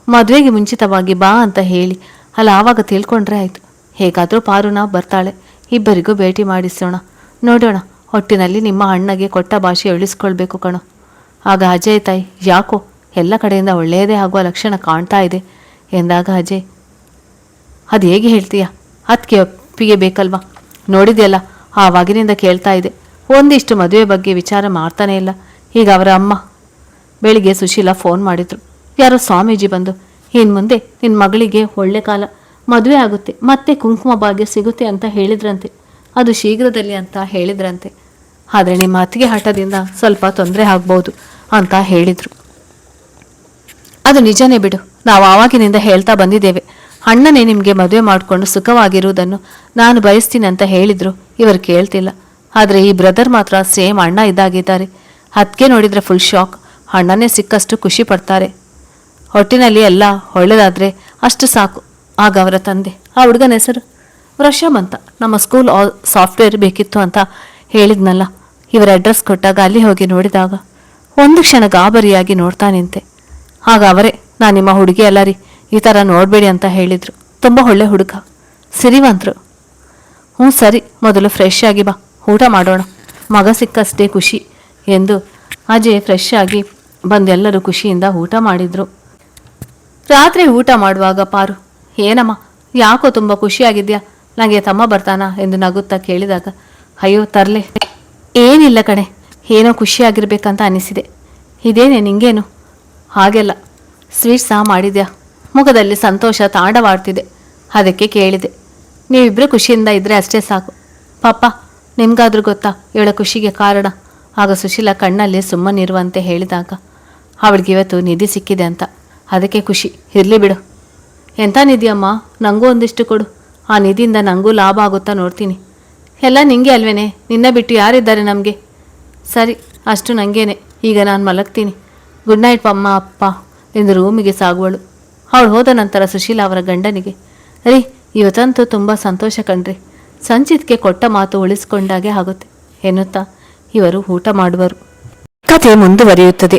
ಮದುವೆಗೆ ಮುಂಚಿತವಾಗಿ ಬಾ ಅಂತ ಹೇಳಿ ಅಲ್ಲ, ಆವಾಗ ತಿಳ್ಕೊಂಡ್ರೆ ಆಯಿತು. ಹೇಗಾದರೂ ಪಾರು ನಾವು ಬರ್ತಾಳೆ, ಇಬ್ಬರಿಗೂ ಭೇಟಿ ಮಾಡಿಸೋಣ, ನೋಡೋಣ. ಹೊಟ್ಟಿನಲ್ಲಿ ನಿಮ್ಮ ಅಣ್ಣಗೆ ಕೊಟ್ಟ ಭಾಷೆ ಉಳಿಸ್ಕೊಳ್ಬೇಕು ಕಣೋ. ಆಗ ಅಜಯ್ ತಾಯಿ, ಯಾಕೋ ಎಲ್ಲ ಕಡೆಯಿಂದ ಒಳ್ಳೆಯದೇ ಆಗುವ ಲಕ್ಷಣ ಕಾಣ್ತಾ ಇದೆ ಎಂದಾಗ ಅಜಯ್, ಅದು ಹೇಗೆ ಹೇಳ್ತೀಯ? ಅದಕ್ಕೆ ಒಪ್ಪಿಗೆ ಬೇಕಲ್ವಾ? ನೋಡಿದೆಯಲ್ಲ, ಆವಾಗಿನಿಂದ ಕೇಳ್ತಾ ಇದೆ. ಒಂದಿಷ್ಟು ಮದುವೆ ಬಗ್ಗೆ ವಿಚಾರ ಮಾಡ್ತಾನೇ ಇಲ್ಲ. ಈಗ ಅವರ ಅಮ್ಮ ಬೆಳಿಗ್ಗೆ ಸುಶೀಲ ಫೋನ್ ಮಾಡಿದ್ರು. ಯಾರೋ ಸ್ವಾಮೀಜಿ ಬಂದು, ಇನ್ನು ಮುಂದೆ ನಿನ್ನ ಮಗಳಿಗೆ ಒಳ್ಳೆ ಕಾಲ, ಮದುವೆ ಆಗುತ್ತೆ, ಮತ್ತೆ ಕುಂಕುಮ ಭಾಗ್ಯ ಸಿಗುತ್ತೆ ಅಂತ ಹೇಳಿದ್ರಂತೆ. ಅದು ಶೀಘ್ರದಲ್ಲಿ ಅಂತ ಹೇಳಿದ್ರಂತೆ. ಆದರೆ ನಿಮ್ಮ ಅತ್ತಿಗೆ ಹಠದಿಂದ ಸ್ವಲ್ಪ ತೊಂದರೆ ಆಗ್ಬೋದು ಅಂತ ಹೇಳಿದರು. ಅದು ನಿಜನೇ ಬಿಡು, ನಾವು ಆವಾಗಿನಿಂದ ಹೇಳ್ತಾ ಬಂದಿದ್ದೇವೆ. ಅಣ್ಣನೇ ನಿಮಗೆ ಮದುವೆ ಮಾಡಿಕೊಂಡು ಸುಖವಾಗಿರುವುದನ್ನು ನಾನು ಬಯಸ್ತೀನಿ ಅಂತ ಹೇಳಿದ್ರು. ಇವರು ಕೇಳ್ತಿಲ್ಲ. ಆದರೆ ಈ ಬ್ರದರ್ ಮಾತ್ರ ಸೇಮ್ ಅಣ್ಣ ಇದ್ದಾಗಿದ್ದಾರೆ. ಅದಕ್ಕೆ ನೋಡಿದರೆ ಫುಲ್ ಶಾಕ್. ಅಣ್ಣನೇ ಸಿಕ್ಕಷ್ಟು ಖುಷಿ ಪಡ್ತಾರೆ. ಹೊಟ್ಟಿನಲ್ಲಿ ಎಲ್ಲ ಒಳ್ಳೆದಾದರೆ ಅಷ್ಟು ಸಾಕು. ಆಗ ಅವರ ತಂದೆ, ಆ ಹುಡುಗನ ಹೆಸರು ವೃಷಭ್ ಅಂತ, ನಮ್ಮ ಸ್ಕೂಲ್ ಸಾಫ್ಟ್ವೇರ್ ಬೇಕಿತ್ತು ಅಂತ ಹೇಳಿದ್ನಲ್ಲ. ಇವರ ಅಡ್ರೆಸ್ ಕೊಟ್ಟಾಗ ಅಲ್ಲಿ ಹೋಗಿ ನೋಡಿದಾಗ ಒಂದು ಕ್ಷಣ ಗಾಬರಿಯಾಗಿ ನೋಡ್ತಾ ನಿಂತೆ. ಆಗ ಅವರೇ, ನಾನು ನಿಮ್ಮ ಹುಡುಗಿ ಅಲ್ಲ ರೀ, ಈ ಥರ ನೋಡಬೇಡಿ ಅಂತ ಹೇಳಿದರು. ತುಂಬ ಒಳ್ಳೆ ಹುಡುಗ, ಸಿರಿವಂತರು. ಸರಿ, ಮೊದಲು ಫ್ರೆಶ್ ಆಗಿ ಬಾ, ಊಟ ಮಾಡೋಣ. ಮಗ ಸಿಕ್ಕಷ್ಟೇ ಖುಷಿ ಎಂದು ಅಜಯ್ ಫ್ರೆಶ್ ಆಗಿ ಬಂದೆಲ್ಲರೂ ಖುಷಿಯಿಂದ ಊಟ ಮಾಡಿದರು. ರಾತ್ರಿ ಊಟ ಮಾಡುವಾಗ ಪಾರು, ಏನಮ್ಮ ಯಾಕೋ ತುಂಬ ಖುಷಿಯಾಗಿದ್ಯಾ? ನನಗೆ ತಮ್ಮ ಬರ್ತಾನಾ ಎಂದು ನಗುತ್ತಾ ಕೇಳಿದಾಗ, ಅಯ್ಯೋ ತರಲೆ, ಏನಿಲ್ಲ ಕಣೆ, ಏನೋ ಖುಷಿಯಾಗಿರ್ಬೇಕಂತ ಅನಿಸಿದೆ. ಇದೇನೆ ನಿಂಗೇನು? ಹಾಗೆಲ್ಲ ಸ್ವೀಟ್ ಸಹ ಮಾಡಿದ್ಯಾ? ಮುಖದಲ್ಲಿ ಸಂತೋಷ ತಾಂಡವಾಡ್ತಿದೆ, ಅದಕ್ಕೆ ಕೇಳಿದೆ. ನೀವಿಬ್ಬರು ಖುಷಿಯಿಂದ ಇದ್ದರೆ ಅಷ್ಟೇ ಸಾಕು. ಪಾಪ ನಿಮ್ಗಾದ್ರೂ ಗೊತ್ತಾ ಇವಳ ಖುಷಿಗೆ ಕಾರಣ? ಆಗ ಸುಶೀಲ ಕಣ್ಣಲ್ಲಿ ಸುಮ್ಮನಿರುವಂತೆ ಹೇಳಿದಾಗ, ಅವಳಿಗೆ ಇವತ್ತು ನಿಧಿ ಸಿಕ್ಕಿದೆ ಅಂತ, ಅದಕ್ಕೆ ಖುಷಿ. ಇರಲಿ ಬಿಡು. ಎಂಥ ನಿಧಿ ಅಮ್ಮ? ನನಗೂ ಒಂದಿಷ್ಟು ಕೊಡು. ಆ ನಿಧಿಯಿಂದ ನನಗೂ ಲಾಭ ಆಗುತ್ತಾ ನೋಡ್ತೀನಿ. ಎಲ್ಲ ನಿಂಗೆ ಅಲ್ವೇನೆ, ನಿನ್ನ ಬಿಟ್ಟು ಯಾರಿದ್ದಾರೆ ನಮಗೆ? ಸರಿ, ಅಷ್ಟು ನನಗೇನೆ. ಈಗ ನಾನು ಮಲಗ್ತೀನಿ. ಗುಡ್ ನೈಟ್ ಅಮ್ಮ ಅಪ್ಪ ಎಂದು ರೂಮಿಗೆ ಸಾಗುವಳು. ಅವಳು ಹೋದ ನಂತರ ಸುಶೀಲ ಅವರ ಗಂಡನಿಗೆ, ರೀ ಇವತ್ತಂತೂ ತುಂಬ ಸಂತೋಷ ಕಣ್ರಿ, ಸಂಚಿತ್ಗೆ ಕೊಟ್ಟ ಮಾತು ಉಳಿಸ್ಕೊಂಡಾಗೆ ಆಗುತ್ತೆ ಎನ್ನುತ್ತಾ ಇವರು ಊಟ ಮಾಡುವರು. ಕಥೆ ಮುಂದುವರಿಯುತ್ತದೆ.